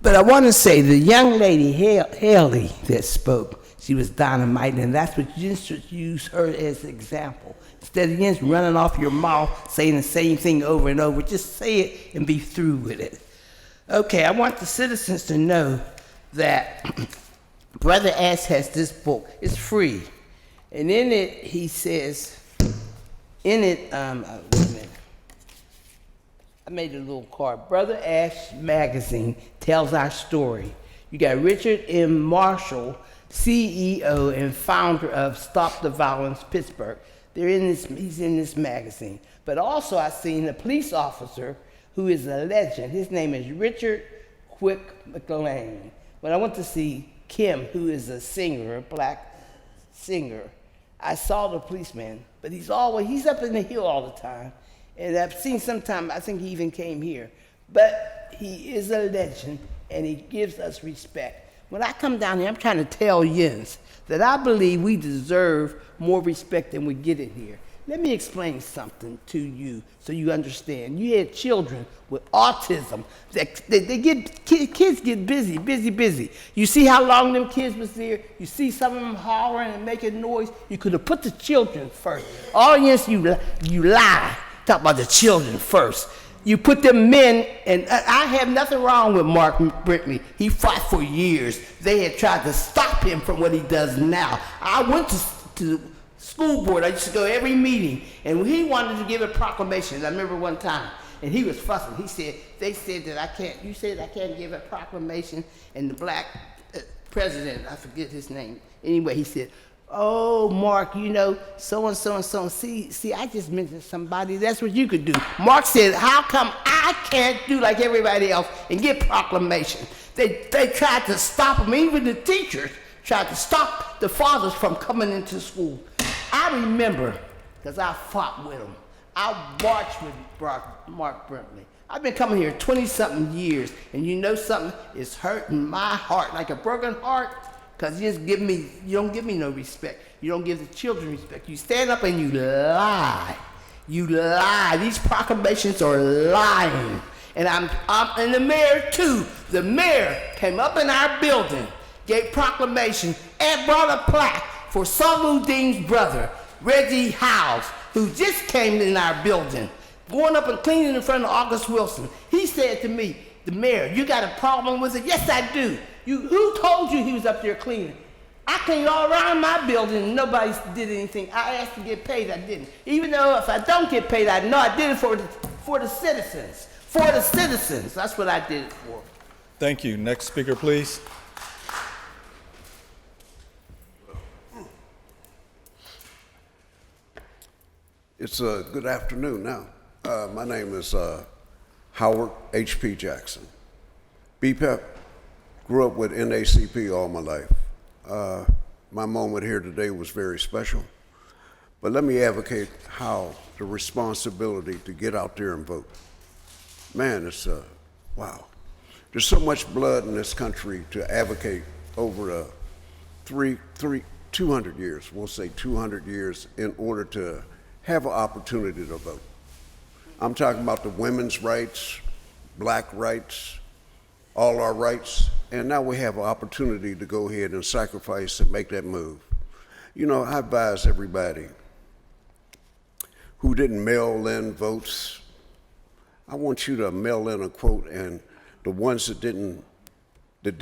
[SPEAKER 14] But I want to say the young lady, Haley, that spoke, she was dynamite, and that's what you should use her as an example. Instead of just running off your mouth, saying the same thing over and over, just say it and be through with it. Okay, I want the citizens to know that Brother Ash has this book. It's free. And in it, he says, wait a minute. I made a little card. Brother Ash Magazine tells our story. You got Richard M. Marshall, CEO and founder of Stop the Violence Pittsburgh. He's in this magazine. But also I've seen a police officer who is a legend. His name is Richard Quick McLean. When I went to see Kim, who is a singer, a black singer, I saw the policeman, but he's up in the hill all the time. And I've seen sometime, I think he even came here. But he is a legend, and he gives us respect. When I come down here, I'm trying to tell Jens that I believe we deserve more respect than we get in here. Let me explain something to you so you understand. You had children with autism. Kids get busy. You see how long them kids was there? You see some of them hollering and making noise? You could have put the children first. Audience, you lie. Talk about the children first. You put them men, and I have nothing wrong with Mark Brinkley. He fought for years. They had tried to stop him from what he does now. I went to school board. I used to go to every meeting, and he wanted to give a proclamation. I remember one time, and he was fussing. They said that I can't. You said I can't give a proclamation, and the black president, I forget his name. Anyway, he said, "Oh, Mark, so and so and so. See, I just mentioned somebody. That's what you could do." Mark said, "How come I can't do like everybody else and get proclamation?" They tried to stop him. Even the teachers tried to stop the fathers from coming into school. I remember, because I fought with him. I marched with Mark Brinkley. I've been coming here 20-something years, and you know something? It's hurting my heart like a broken heart. Because you don't give me no respect. You don't give the children respect. You stand up and you lie. You lie. These proclamations are lying. And and the mayor too. The mayor came up in our building, gave proclamation, and brought a plaque for Saludin's brother, Reggie Howes, who just came in our building, going up and cleaning in front of August Wilson. He said to me, "The mayor, you got a problem with it?" "Yes, I do." Who told you he was up there cleaning? I cleaned all around my building and nobody did anything. I asked to get paid, I didn't. Even though if I don't get paid, I know I did it for the citizens. For the citizens, that's what I did it for.
[SPEAKER 1] Thank you. Next speaker, please.
[SPEAKER 15] It's a good afternoon now. My name is Howard H.P. Jackson. BPEP. Grew up with NACP all my life. My moment here today was very special. But let me advocate how the responsibility to get out there and vote. Man, it's wow. There's so much blood in this country to advocate over 200 years, we'll say 200 years, in order to have an opportunity to vote. I'm talking about the women's rights, black rights, all our rights, and now we have an opportunity to go ahead and sacrifice and make that move. You know, I advise everybody who didn't mail in votes, I want you to mail in a quote, and the ones that didn't get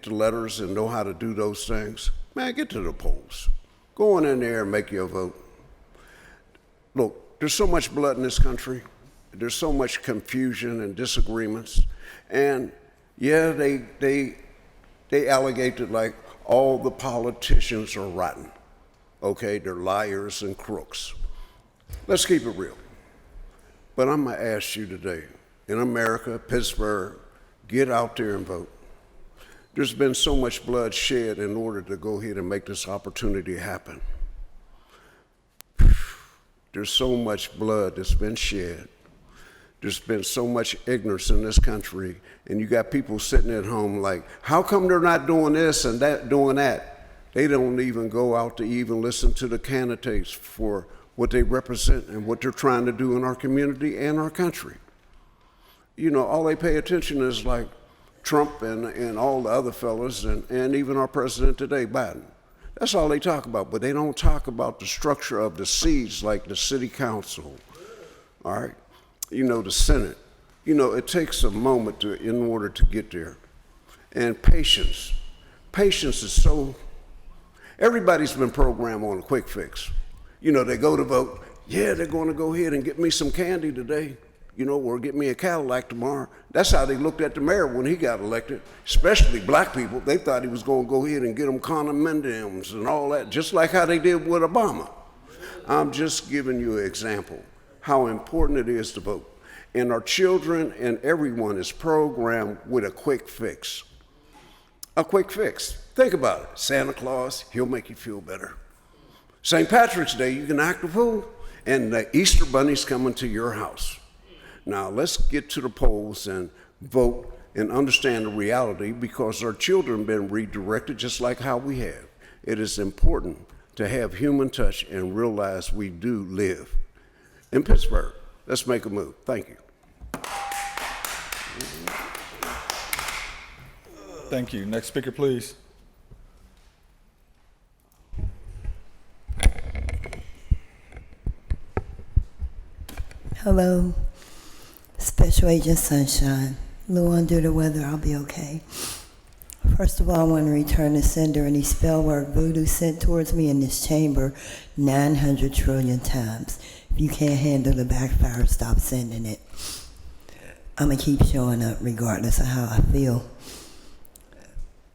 [SPEAKER 15] the letters and know how to do those things, man, get to the polls. Go on in there and make your vote. Look, there's so much blood in this country. There's so much confusion and disagreements. And yeah, they allegated like all the politicians are rotten. Okay, they're liars and crooks. Let's keep it real. But I'm gonna ask you today, in America, Pittsburgh, get out there and vote. There's been so much blood shed in order to go ahead and make this opportunity happen. There's so much blood that's been shed. There's been so much ignorance in this country, and you got people sitting at home like, how come they're not doing this and that, doing that? They don't even go out to even listen to the candidates for what they represent and what they're trying to do in our community and our country. You know, all they pay attention is like Trump and all the other fellas and even our president today, Biden. That's all they talk about, but they don't talk about the structure of the seats like the city council, all right? You know, the Senate. You know, it takes a moment in order to get there. And patience. Patience is so, everybody's been programmed on a quick fix. You know, they go to vote, yeah, they're gonna go ahead and get me some candy today, you know, or get me a Cadillac tomorrow. That's how they looked at the mayor when he got elected, especially black people. They thought he was gonna go ahead and get them condominiums and all that, just like how they did with Obama. I'm just giving you an example how important it is to vote. And our children and everyone is programmed with a quick fix. A quick fix. Think about it. Santa Claus, he'll make you feel better. St. Patrick's Day, you can act a fool, and the Easter Bunny's coming to your house. Now, let's get to the polls and vote and understand the reality, because our children have been redirected just like how we have. It is important to have human touch and realize we do live in Pittsburgh. Let's make a move. Thank you.
[SPEAKER 1] Thank you. Next speaker, please.
[SPEAKER 13] Hello, Special Agent Sunshine. A little under the weather, I'll be okay. First of all, I want to return the sender any spell word voodoo sent towards me in this chamber 900 trillion times. If you can't handle the backfire, stop sending it. I'm going to keep showing up regardless of how I feel.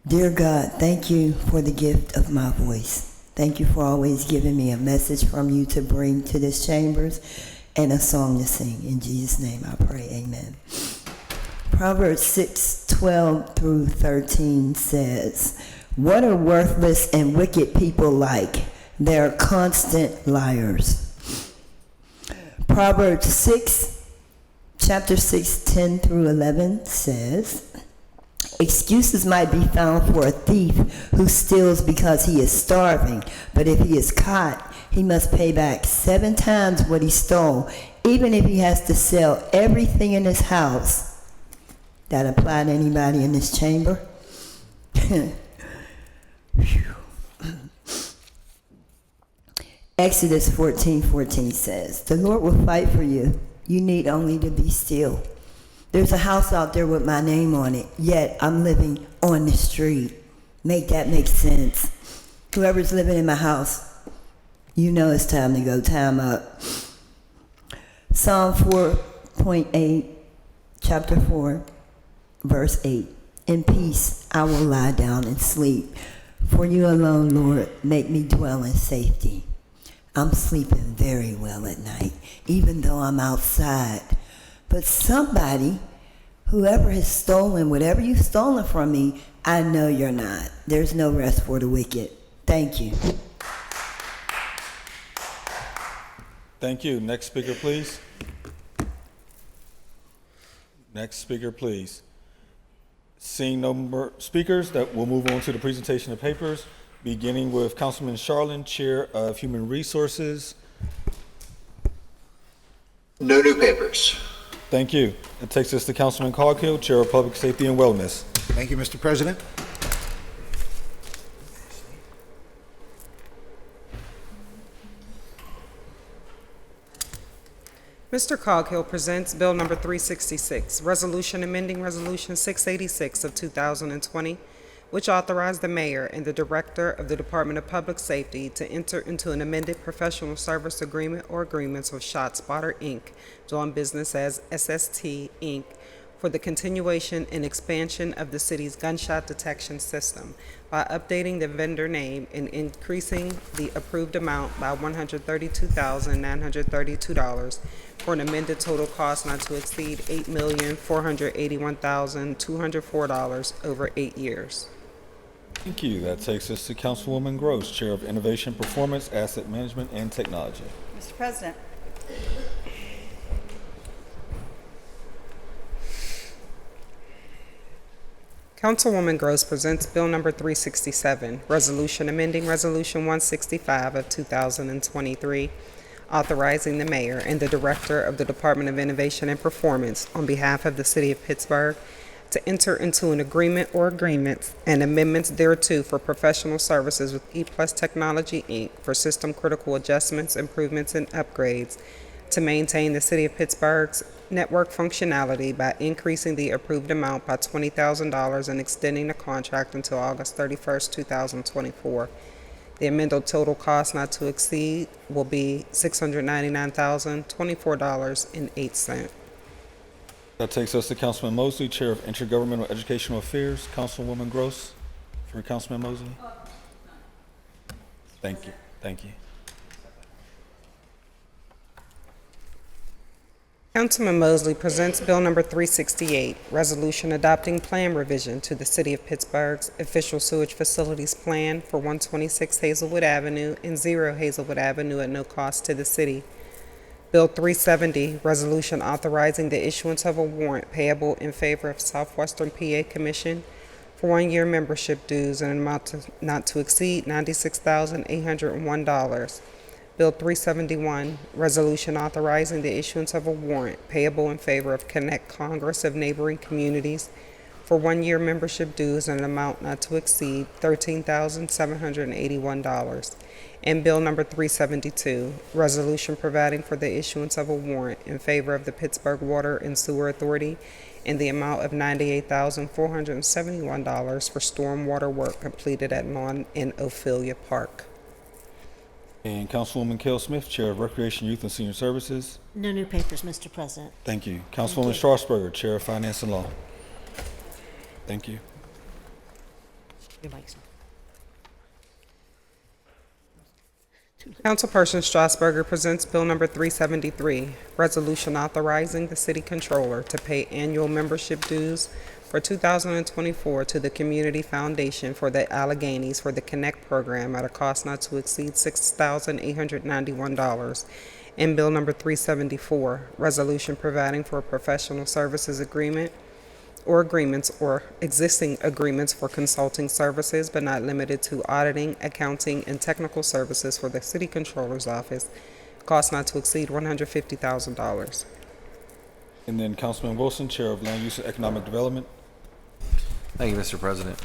[SPEAKER 13] Dear God, thank you for the gift of my voice. Thank you for always giving me a message from you to bring to this chambers and a song to sing. In Jesus' name I pray, amen. Proverbs 6:12 through 13 says, what are worthless and wicked people like? They're constant liars. Proverbs chapter 6, 10 through 11 says, excuses might be found for a thief who steals because he is starving, but if he is caught, he must pay back 7 times what he stole, even if he has to sell everything in his house. That apply to anybody in this chamber? Exodus 14:14 says, the Lord will fight for you. You need only to be still. There's a house out there with my name on it, yet I'm living on the street. Make that make sense. Whoever's living in my house, you know it's time to go. Time up. Psalm 4.8, chapter 4, verse 8. In peace I will lie down and sleep. For you alone, Lord, make me dwell in safety. I'm sleeping very well at night, even though I'm outside. But somebody, whoever has stolen whatever you've stolen from me, I know you're not. There's no rest for the wicked. Thank you.
[SPEAKER 1] Thank you. Next speaker, please. Next speaker, please. Seeing no more speakers, that we'll move on to the presentation of papers, beginning with Councilman Charlin, Chair of Human Resources.
[SPEAKER 16] No new papers.
[SPEAKER 1] Thank you. That takes us to Councilman Coghill, Chair of Public Safety and Wellness.
[SPEAKER 17] Thank you, Mr. President.
[SPEAKER 18] Mr. Coghill presents Bill Number 366, Resolution amending Resolution 686 of 2020, which authorized the mayor and the director of the Department of Public Safety to enter into an amended professional service agreement or agreements with ShotSpotter, Inc., doing business as SST, Inc., for the continuation and expansion of the city's gunshot detection system by updating the vendor name and increasing the approved amount by $132,932 for an amended total cost not to exceed $8,481,204 over 8 years.
[SPEAKER 1] Thank you. That takes us to Councilwoman Gross, Chair of Innovation, Performance, Asset Management, and Technology.
[SPEAKER 2] Mr. President.
[SPEAKER 18] Councilwoman Gross presents Bill Number 367, Resolution amending Resolution 165 of 2023, authorizing the mayor and the director of the Department of Innovation and Performance on behalf of the city of Pittsburgh to enter into an agreement or agreements and amendments thereto for professional services with ePlus Technology, Inc. for system critical adjustments, improvements, and upgrades to maintain the city of Pittsburgh's network functionality by increasing the approved amount by $20,000 and extending the contract until August 31st, 2024. The amended total cost not to exceed will be $699,024.08.
[SPEAKER 1] That takes us to Councilman Mosley, Chair of Intergovernmental Educational Affairs. Councilwoman Gross, for Councilman Mosley. Thank you. Thank you.
[SPEAKER 18] Councilman Mosley presents Bill Number 368, Resolution adopting plan revision to the City of Pittsburgh's official sewage facilities plan for 126 Hazelwood Avenue and 0 Hazelwood Avenue at no cost to the city. Bill 370, Resolution authorizing the issuance of a warrant payable in favor of Southwestern PA Commission for 1-year membership dues in an amount not to exceed $96,801. Bill 371, Resolution authorizing the issuance of a warrant payable in favor of Connect Congress of Neighboring Communities for 1-year membership dues in an amount not to exceed $13,781. And Bill Number 372, Resolution providing for the issuance of a warrant in favor of the Pittsburgh Water and Sewer Authority in the amount of $98,471 for stormwater work completed at Lawn and Ophelia Park.
[SPEAKER 1] And Councilwoman Kell Smith, Chair of Recreation, Youth, and Senior Services.
[SPEAKER 5] No new papers, Mr. President.
[SPEAKER 1] Thank you. Councilwoman Strasburger, Chair of Finance and Law. Thank you.
[SPEAKER 5] Your mic's
[SPEAKER 18] Councilperson Strasburger presents Bill Number 373, Resolution authorizing the City Controller to pay annual membership dues for 2024 to the Community Foundation for the Alleghenies for the Connect program at a cost not to exceed $6,891. And Bill Number 374, Resolution providing for a professional services agreement or agreements or existing agreements for consulting services, but not limited to auditing, accounting, and technical services for the City Controller's Office, cost not to exceed $150,000.
[SPEAKER 1] And then Councilman Wilson, Chair of Land Use and Economic Development.
[SPEAKER 24] Thank you, Mr. President.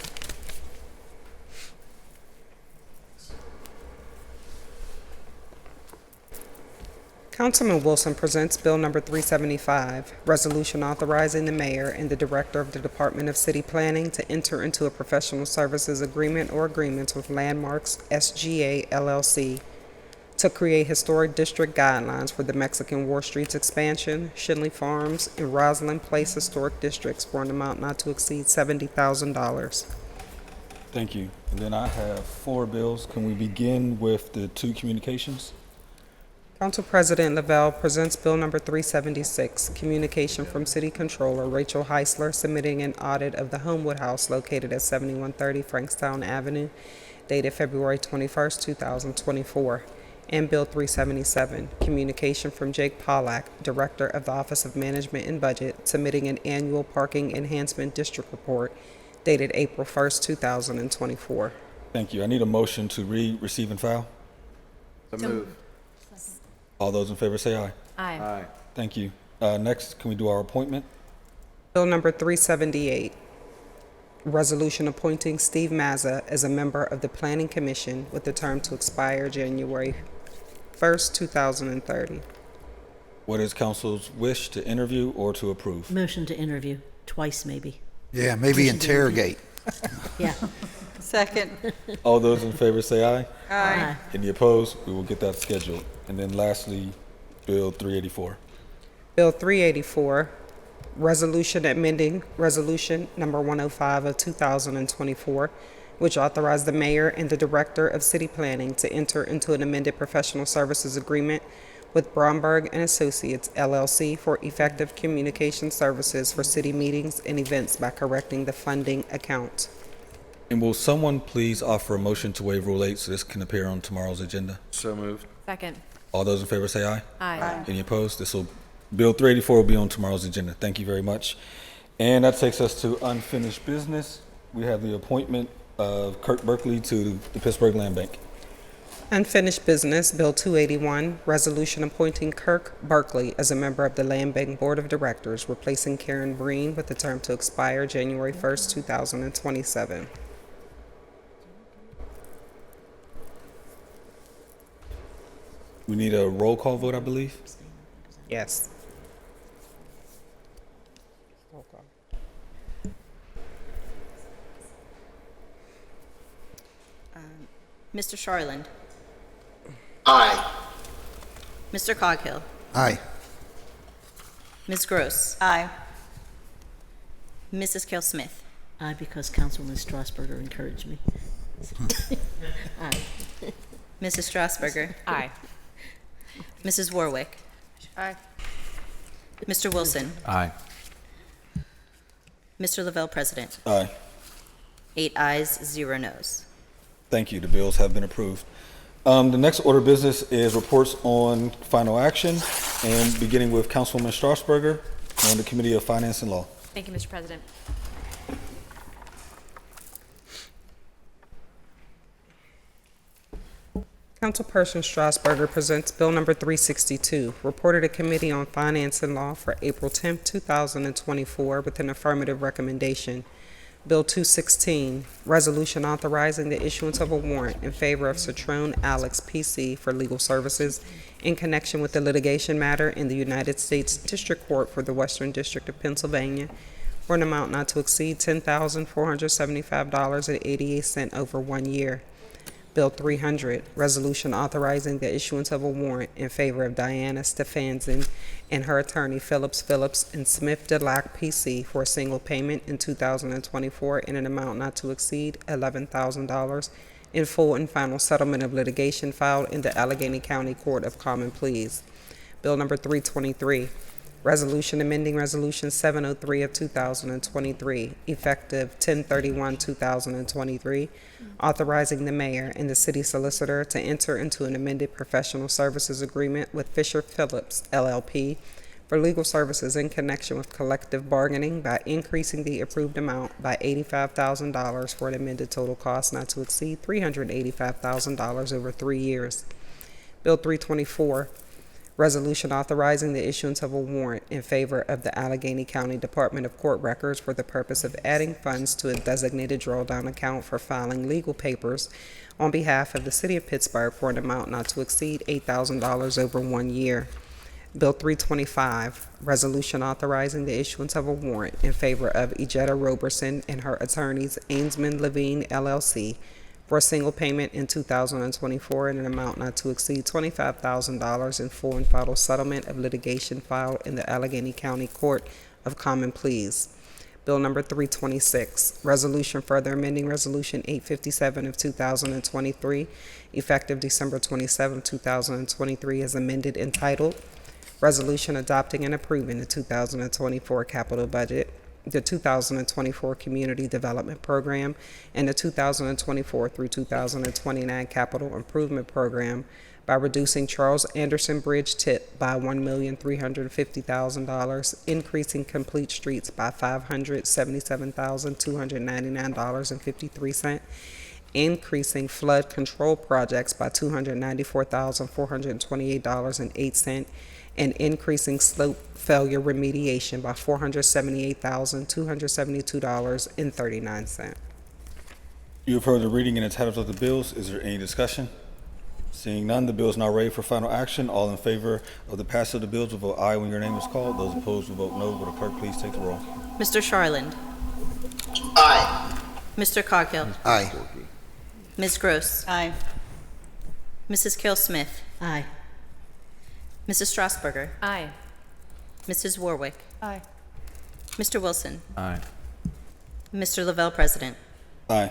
[SPEAKER 18] Councilman Wilson presents Bill Number 375, Resolution authorizing the mayor and the director of the Department of City Planning to enter into a professional services agreement or agreements with Landmarks SGA LLC to create historic district guidelines for the Mexican War Streets expansion, Shinley Farms, and Roslyn Place historic districts for an amount not to exceed $70,000.
[SPEAKER 1] Thank you. And then I have 4 bills. Can we begin with the 2 communications?
[SPEAKER 18] Council President Lavelle presents Bill Number 376, communication from City Controller Rachel Heisler submitting an audit of the Homewood House located at 7130 Frankstown Avenue, dated February 21st, 2024. and Bill 377, communication from Jake Pollack, Director of the Office of Management and Budget, submitting an annual parking enhancement district report dated April 1st, 2024.
[SPEAKER 1] Thank you. I need a motion to read, receive, and file.
[SPEAKER 22] So move.
[SPEAKER 1] All those in favor say aye.
[SPEAKER 7] Aye.
[SPEAKER 1] Thank you. Next, can we do our appointment?
[SPEAKER 18] Bill number 378, resolution appointing Steve Mazza as a member of the Planning Commission with the term to expire January 1st, 2030.
[SPEAKER 1] What is council's wish, to interview or to approve?
[SPEAKER 5] Motion to interview, twice maybe.
[SPEAKER 21] Yeah, maybe
[SPEAKER 5] Motion to
[SPEAKER 21] interrogate.
[SPEAKER 5] Yeah.
[SPEAKER 2] Second.
[SPEAKER 1] All those in favor say aye.
[SPEAKER 2] Aye.
[SPEAKER 1] Any opposed? We will get that scheduled. And then lastly, Bill 384.
[SPEAKER 18] Bill 384, resolution amending resolution number 105 of 2024, which authorized the mayor and the director of city planning to enter into an amended professional services agreement with Bromberg and Associates LLC for effective communication services for city meetings and events by correcting the funding account.
[SPEAKER 1] And will someone please offer a motion to waive Rule 8 so this can appear on tomorrow's agenda?
[SPEAKER 22] So moved.
[SPEAKER 7] Second.
[SPEAKER 1] All those in favor say aye.
[SPEAKER 7] Aye.
[SPEAKER 1] Any opposed? Bill 384 will be on tomorrow's agenda. Thank you very much. And that takes us to unfinished business. We have the appointment of Kirk Berkeley to the Pittsburgh Land Bank.
[SPEAKER 18] Unfinished business, Bill 281, resolution appointing Kirk Berkeley as a member of the Land Bank Board of Directors, replacing Karen Breen with the term to expire January 1st, 2027.
[SPEAKER 1] We need a roll call vote, I believe.
[SPEAKER 18] Yes.
[SPEAKER 10] Mr. Charland.
[SPEAKER 16] Aye.
[SPEAKER 10] Mr. Coghill.
[SPEAKER 21] Aye.
[SPEAKER 10] Ms. Gross.
[SPEAKER 2] Aye.
[SPEAKER 10] Mrs. Kell Smith.
[SPEAKER 5] Aye, because Councilwoman Strasburger encouraged me. Aye.
[SPEAKER 10] Mrs. Strasburger.
[SPEAKER 7] Aye.
[SPEAKER 10] Mrs. Warwick.
[SPEAKER 2] Aye.
[SPEAKER 10] Mr. Wilson.
[SPEAKER 23] Aye.
[SPEAKER 10] Mr. Lavelle, President.
[SPEAKER 1] Aye.
[SPEAKER 10] 8 ayes, 0 noes.
[SPEAKER 1] Thank you. The bills have been approved. The next order of business is reports on final action, and beginning with Councilwoman Strasburger on the Committee of Finance and Law.
[SPEAKER 7] Thank you, Mr. President.
[SPEAKER 18] Councilperson Strasburger presents Bill number 362, reported to Committee on Finance and Law for April 10, 2024, with an affirmative recommendation. Bill 216, resolution authorizing the issuance of a warrant in favor of Citrone Alex PC for legal services in connection with the litigation matter in the United States District Court for the Western District of Pennsylvania for an amount not to exceed $10,475.88 over 1 year. Bill 300, resolution authorizing the issuance of a warrant in favor of Diana Stefanson and her attorney Phillips and Smith DeLac PC for a single payment in 2024 in an amount not to exceed $11,000 in full and final settlement of litigation filed in the Allegheny County Court of Common Pleas. Bill number 323, resolution amending Resolution 703 of 2023, effective 10/31/2023, authorizing the mayor and the city solicitor to enter into an amended professional services agreement with Fisher Phillips LLP for legal services in connection with collective bargaining by increasing the approved amount by $85,000 for an amended total cost not to exceed $385,000 over 3 years. Bill 324, resolution authorizing the issuance of a warrant in favor of the Allegheny County Department of Court Records for the purpose of adding funds to a designated drawdown account for filing legal papers on behalf of the City of Pittsburgh for an amount not to exceed $8,000 over 1 year. Bill 325, resolution authorizing the issuance of a warrant in favor of Ejetta Roberson and her attorneys Ainsman Levine LLC for a single payment in 2024 in an amount not to exceed $25,000 in full and final settlement of litigation filed in the Allegheny County Court of Common Pleas. Bill number 326, resolution further amending Resolution 857 of 2023, effective December 27, 2023, as amended, entitled Resolution Adopting and Approving the 2024 Capital Budget. the 2024 Community Development Program, and the 2024 through 2029 Capital Improvement Program by reducing Charles Anderson Bridge tip by $1,350,000, increasing complete streets by $577,299.53, increasing flood control projects by $294,428.08, and increasing slope failure remediation by $478,272.39.
[SPEAKER 1] You have heard the reading and the titles of the bills. Is there any discussion? Seeing none, the bill is now ready for final action. All in favor of the passage of the bills will vote aye when your name is called. Those opposed will vote no. Will the clerk please take the roll?
[SPEAKER 10] Mr. Charland.
[SPEAKER 16] Aye.
[SPEAKER 10] Mr. Coghill.
[SPEAKER 21] Aye.
[SPEAKER 10] Ms. Gross.
[SPEAKER 2] Aye.
[SPEAKER 10] Mrs. Kill-Smith.
[SPEAKER 5] Aye.
[SPEAKER 10] Mrs. Strasburger.
[SPEAKER 7] Aye.
[SPEAKER 10] Mrs. Warwick.
[SPEAKER 2] Aye.
[SPEAKER 10] Mr. Wilson.
[SPEAKER 23] Aye.
[SPEAKER 10] Mr. Lavelle, President.
[SPEAKER 1] Aye.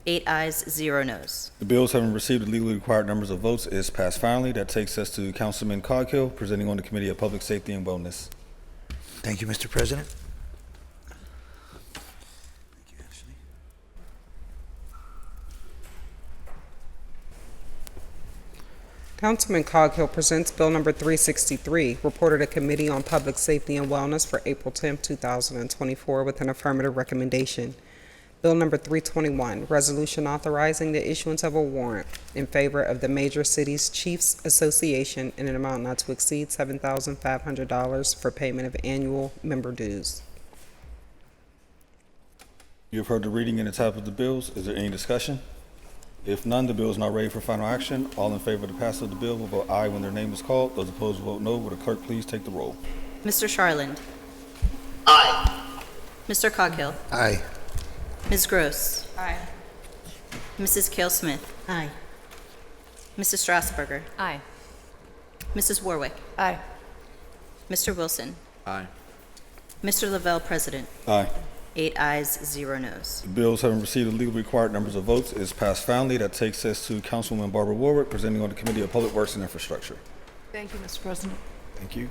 [SPEAKER 10] 8 ayes, 0 noes.
[SPEAKER 1] The bills having received the legally required numbers of votes is passed finally. That takes us to Councilman Coghill presenting on the Committee of Public Safety and Wellness.
[SPEAKER 21] Thank you, Mr. President.
[SPEAKER 18] Councilman Coghill presents Bill number 363, reported to Committee on Public Safety and Wellness for April 10, 2024, with an affirmative recommendation. Bill number 321, resolution authorizing the issuance of a warrant in favor of the Major Cities Chiefs Association in an amount not to exceed $7,500 for payment of annual member dues.
[SPEAKER 1] You have heard the reading and the title of the bills. Is there any discussion? If none, the bill is now ready for final action. All in favor of the passage of the bill will vote aye when their name is called. Those opposed will vote no. Will the clerk please take the roll?
[SPEAKER 10] Mr. Charland.
[SPEAKER 16] Aye.
[SPEAKER 10] Mr. Coghill.
[SPEAKER 21] Aye.
[SPEAKER 10] Ms. Gross.
[SPEAKER 2] Aye.
[SPEAKER 10] Mrs. Kill-Smith.
[SPEAKER 5] Aye.
[SPEAKER 10] Mrs. Strasburger.
[SPEAKER 7] Aye.
[SPEAKER 10] Mrs. Warwick.
[SPEAKER 2] Aye.
[SPEAKER 10] Mr. Wilson.
[SPEAKER 23] Aye.
[SPEAKER 10] Mr. Lavelle, President.
[SPEAKER 1] Aye.
[SPEAKER 10] 8 ayes, 0 noes.
[SPEAKER 1] The bills having received the legally required numbers of votes is passed finally. That takes us to Councilwoman Barbara Warwick presenting on the Committee of Public Works and Infrastructure.
[SPEAKER 2] Thank you, Mr. President.
[SPEAKER 1] Thank you.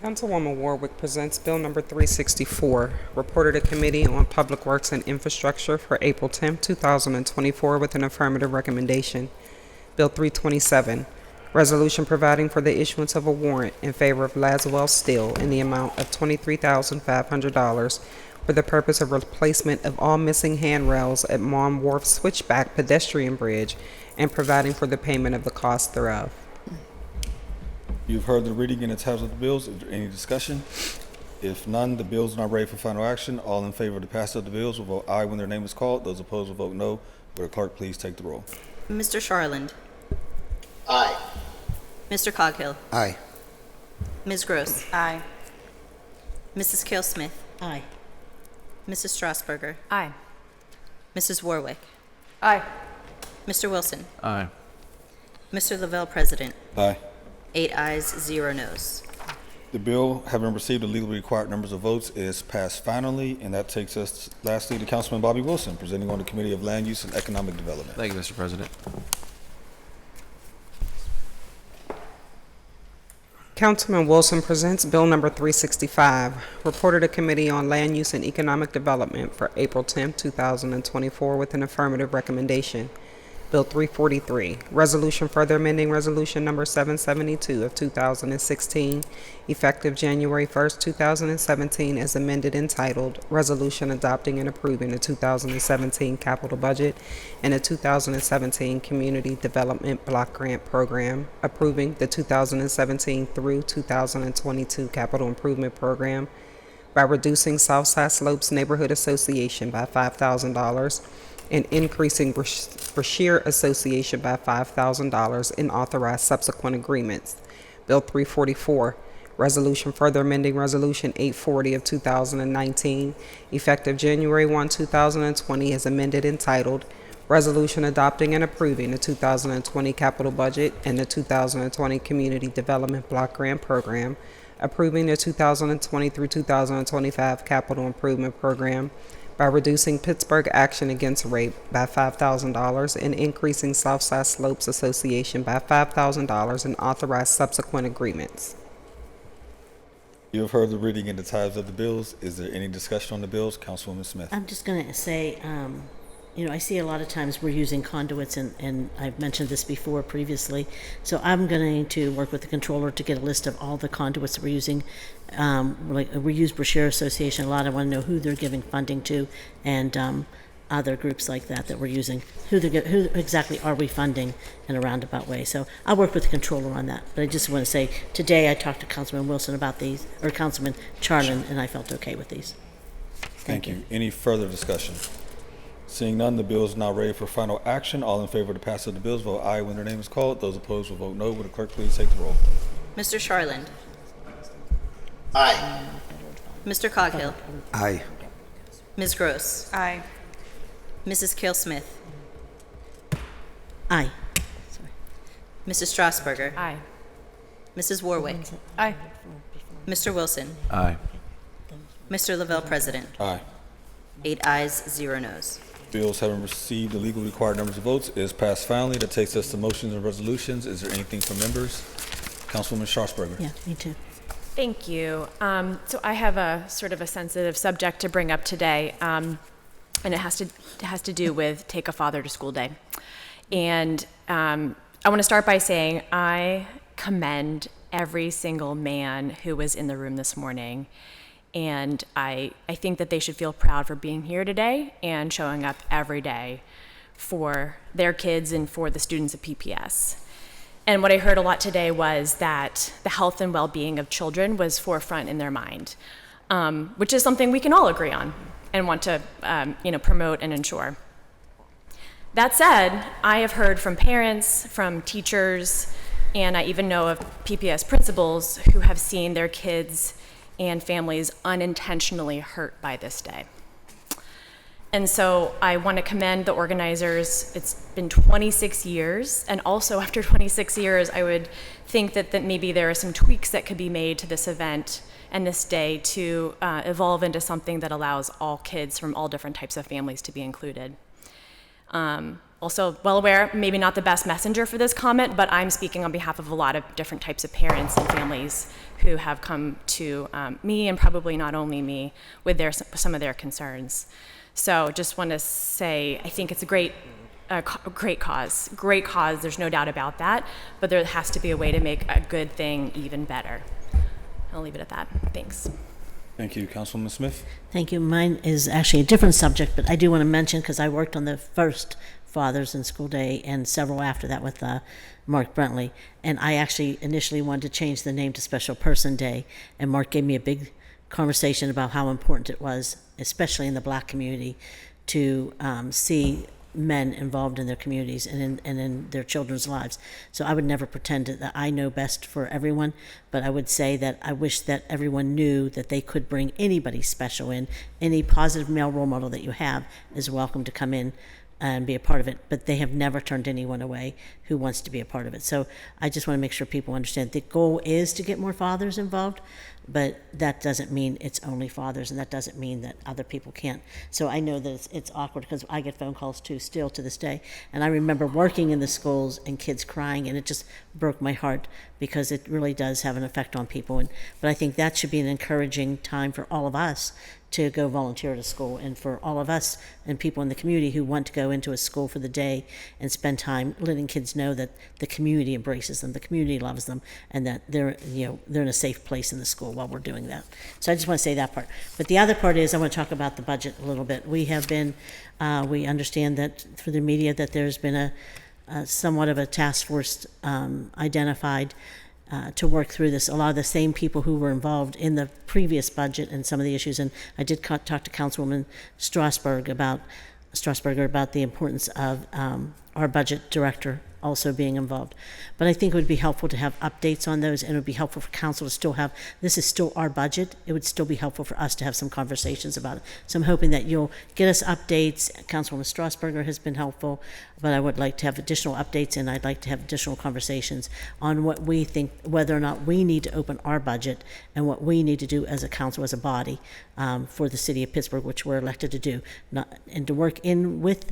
[SPEAKER 18] Councilwoman Warwick presents Bill number 364, reported to Committee on Public Works and Infrastructure for April 10, 2024, with an affirmative recommendation. Bill 327, resolution providing for the issuance of a warrant in favor of Laswell Steel in the amount of $23,500 for the purpose of replacement of all missing handrails at Maum Wharf Switchback Pedestrian Bridge and providing for the payment of the cost thereof.
[SPEAKER 1] You've heard the reading and the titles of the bills. Is there any discussion? If none, the bills are now ready for final action. All in favor of the passage of the bills will vote aye when their name is called. Those opposed will vote no. Will the clerk please take the roll?
[SPEAKER 10] Mr. Charland.
[SPEAKER 16] Aye.
[SPEAKER 10] Mr. Coghill.
[SPEAKER 21] Aye.
[SPEAKER 10] Ms. Gross.
[SPEAKER 2] Aye.
[SPEAKER 10] Mrs. Kill-Smith.
[SPEAKER 5] Aye.
[SPEAKER 10] Mrs. Strasburger.
[SPEAKER 7] Aye.
[SPEAKER 10] Mrs. Warwick.
[SPEAKER 2] Aye.
[SPEAKER 10] Mr. Wilson.
[SPEAKER 23] Aye.
[SPEAKER 10] Mr. Lavelle, President.
[SPEAKER 1] Aye.
[SPEAKER 10] 8 ayes, 0 noes.
[SPEAKER 1] The bill, having received the legally required numbers of votes, is passed finally, and that takes us lastly to Councilman Bobby Wilson, presenting on the Committee of Land Use and Economic Development.
[SPEAKER 23] Thank you, Mr. President.
[SPEAKER 18] Councilman Wilson presents Bill number 365, reported to Committee on Land Use and Economic Development for April 10, 2024, with an affirmative recommendation. Bill 343, resolution further amending resolution number 772 of 2016, effective January 1st, 2017, as amended entitled Resolution Adopting and Approving the 2017 Capital Budget and the 2017 Community Development Block Grant Program, approving the 2017 through 2022 Capital Improvement Program by reducing Southside Slopes Neighborhood Association by $5,000 and increasing Brashear Association by $5,000 and authorize subsequent agreements. Bill 344, resolution further amending Resolution 840 of 2019, effective January 1, 2020, as amended entitled Resolution Adopting and Approving the 2020 Capital Budget and the 2020 Community Development Block Grant Program, approving the 2020 through 2025 Capital Improvement Program, by reducing Pittsburgh Action Against Rape by $5,000 and increasing Southside Slopes Association by $5,000 and authorize subsequent agreements.
[SPEAKER 1] You have heard the reading and the titles of the bills. Is there any discussion on the bills? Councilwoman Smith.
[SPEAKER 5] I'm just going to say, I see a lot of times we're using conduits, and I've mentioned this before previously. So I'm going to work with the controller to get a list of all the conduits that we're using. Like we use Brochure Association a lot. I want to know who they're giving funding to, and other groups like that we're using. Who exactly are we funding in a roundabout way? So I'll work with the controller on that. But I just want to say, today I talked to Councilman Wilson about these, or Councilman Charlin, and I felt okay with these.
[SPEAKER 1] Thank you. Any further discussion? Seeing none, the bill is now ready for final action. All in favor of the passage of the bills, vote aye when their name is called. Those opposed will vote no. Would the clerk please take the roll?
[SPEAKER 10] Mr. Charland.
[SPEAKER 16] Aye.
[SPEAKER 10] Mr. Coghill.
[SPEAKER 21] Aye.
[SPEAKER 10] Ms. Gross.
[SPEAKER 2] Aye.
[SPEAKER 10] Mrs. Kale Smith.
[SPEAKER 5] Aye.
[SPEAKER 10] Mrs. Strasburger.
[SPEAKER 7] Aye.
[SPEAKER 10] Mrs. Warwick.
[SPEAKER 2] Aye.
[SPEAKER 10] Mr. Wilson.
[SPEAKER 23] Aye.
[SPEAKER 10] Mr. Lavelle, President.
[SPEAKER 1] Aye.
[SPEAKER 10] 8 ayes, 0 noes.
[SPEAKER 1] Bills having received the legal required numbers of votes is passed finally. That takes us to motions and resolutions. Is there anything from members? Councilwoman Strasburger.
[SPEAKER 5] Yeah, me too.
[SPEAKER 7] Thank you. So I have a sort of a sensitive subject to bring up today, and it has to do with Take a Father to School Day. And I want to start by saying I commend every single man who was in the room this morning. And I think that they should feel proud for being here today and showing up every day for their kids and for the students of PPS. And what I heard a lot today was that the health and well-being of children was forefront in their mind, which is something we can all agree on and want to promote and ensure. That said, I have heard from parents, from teachers, and I even know of PPS principals who have seen their kids and families unintentionally hurt by this day. And so I want to commend the organizers. It's been 26 years, and also after 26 years, I would think that maybe there are some tweaks that could be made to this event and this day to evolve into something that allows all kids from all different types of families to be included. Also, well aware, maybe not the best messenger for this comment, but I'm speaking on behalf of a lot of different types of parents and families who have come to me, and probably not only me, with some of their concerns. So just want to say, I think it's a great cause. Great cause, there's no doubt about that, but there has to be a way to make a good thing even better. I'll leave it at that. Thanks.
[SPEAKER 1] Thank you. Councilwoman Smith.
[SPEAKER 5] Thank you. Mine is actually a different subject, but I do want to mention, because I worked on the first Father's and School Day and several after that with Mark Brentley, and I actually initially wanted to change the name to Special Person Day, and Mark gave me a big conversation about how important it was, especially in the Black community, to see men involved in their communities and in their children's lives. So I would never pretend that I know best for everyone, but I would say that I wish that everyone knew that they could bring anybody special in. Any positive male role model that you have is welcome to come in and be a part of it, but they have never turned anyone away who wants to be a part of it. So I just want to make sure people understand the goal is to get more fathers involved, but that doesn't mean it's only fathers, and that doesn't mean that other people can't. So I know that it's awkward, because I get phone calls too, still to this day. And I remember working in the schools and kids crying, and it just broke my heart, because it really does have an effect on people. But I think that should be an encouraging time for all of us to go volunteer at a school, and for all of us and people in the community who want to go into a school for the day and spend time letting kids know that the community embraces them, the community loves them, and that they're in a safe place in the school while we're doing that. So I just want to say that part. But the other part is I want to talk about the budget a little bit. We have been, we understand that through the media that there's been a somewhat of a task force identified to work through this. A lot of the same people who were involved in the previous budget and some of the issues. And I did talk to Councilwoman Strasburger about the importance of our budget director also being involved. But I think it would be helpful to have updates on those, and it would be helpful for council to still have, this is still our budget, it would still be helpful for us to have some conversations about it. So I'm hoping that you'll get us updates. Councilwoman Strasburger has been helpful, but I would like to have additional updates, and I'd like to have additional conversations on what we think, whether or not we need to open our budget and what we need to do as a council, as a body, for the city of Pittsburgh, which we're elected to do, and to work in with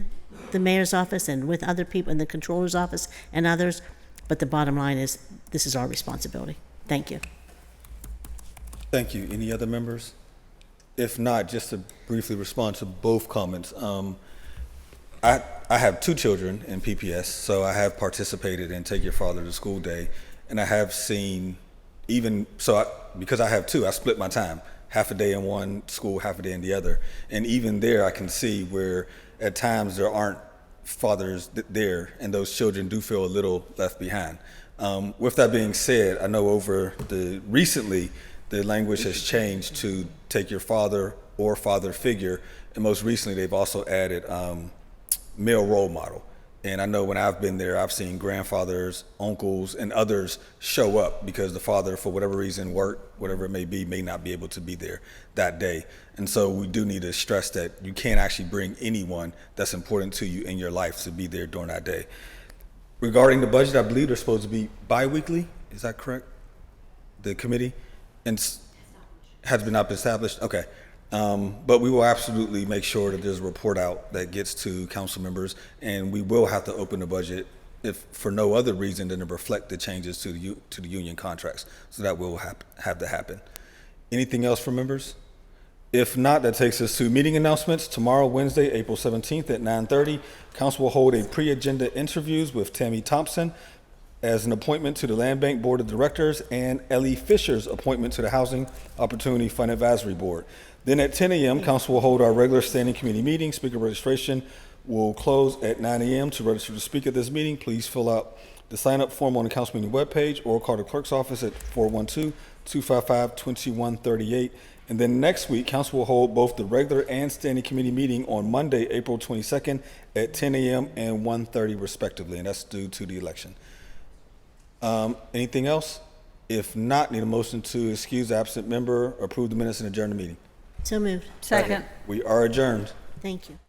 [SPEAKER 5] the mayor's office and with other people in the controller's office and others. But the bottom line is, this is our responsibility. Thank you.
[SPEAKER 1] Thank you. Any other members? If not, just to briefly respond to both comments. I have 2 children in PPS, so I have participated in Take Your Father to School Day, and I have seen because I have 2, I split my time, half a day in one school, half a day in the other, and even there I can see where at times there aren't fathers there, and those children do feel a little left behind. With that being said, I know recently the language has changed to take your father or father figure, and most recently they've also added male role model. And I know when I've been there, I've seen grandfathers, uncles, and others show up because the father, for whatever reason, work, whatever it may not be able to be there that day. And so we do need to stress that you can't actually bring anyone that's important to you in your life to be there during that day. Regarding the budget, I believe they're supposed to be bi-weekly. Is that correct? The committee? And has been not established? Okay. But we will absolutely make sure that there's a report out that gets to council members, and we will have to open the budget if for no other reason than to reflect the changes to the union contracts. So that will have to happen. Anything else from members? If not, that takes us to meeting announcements. Tomorrow, Wednesday, April 17th at 9:30, council will hold a pre-agenda interviews with Tammy Thompson as an appointment to the Land Bank Board of Directors and Ellie Fisher's appointment to the Housing Opportunity Fund Advisory Board. Then at 10 a.m., council will hold our regular standing committee meeting. Speaker registration will close at 9 a.m. To register to speak at this meeting, please fill out the sign-up form on the council meeting webpage or call the clerk's office at 412-255-2138. And then next week, council will hold both the regular and standing committee meeting on Monday, April 22nd at 10 a.m. and 1:30 respectively, and that's due to the election. Anything else? If not, need a motion to excuse the absent member, approve the minutes, and adjourn the meeting.
[SPEAKER 5] So moved.
[SPEAKER 2] Second.
[SPEAKER 1] We are adjourned.
[SPEAKER 5] Thank you.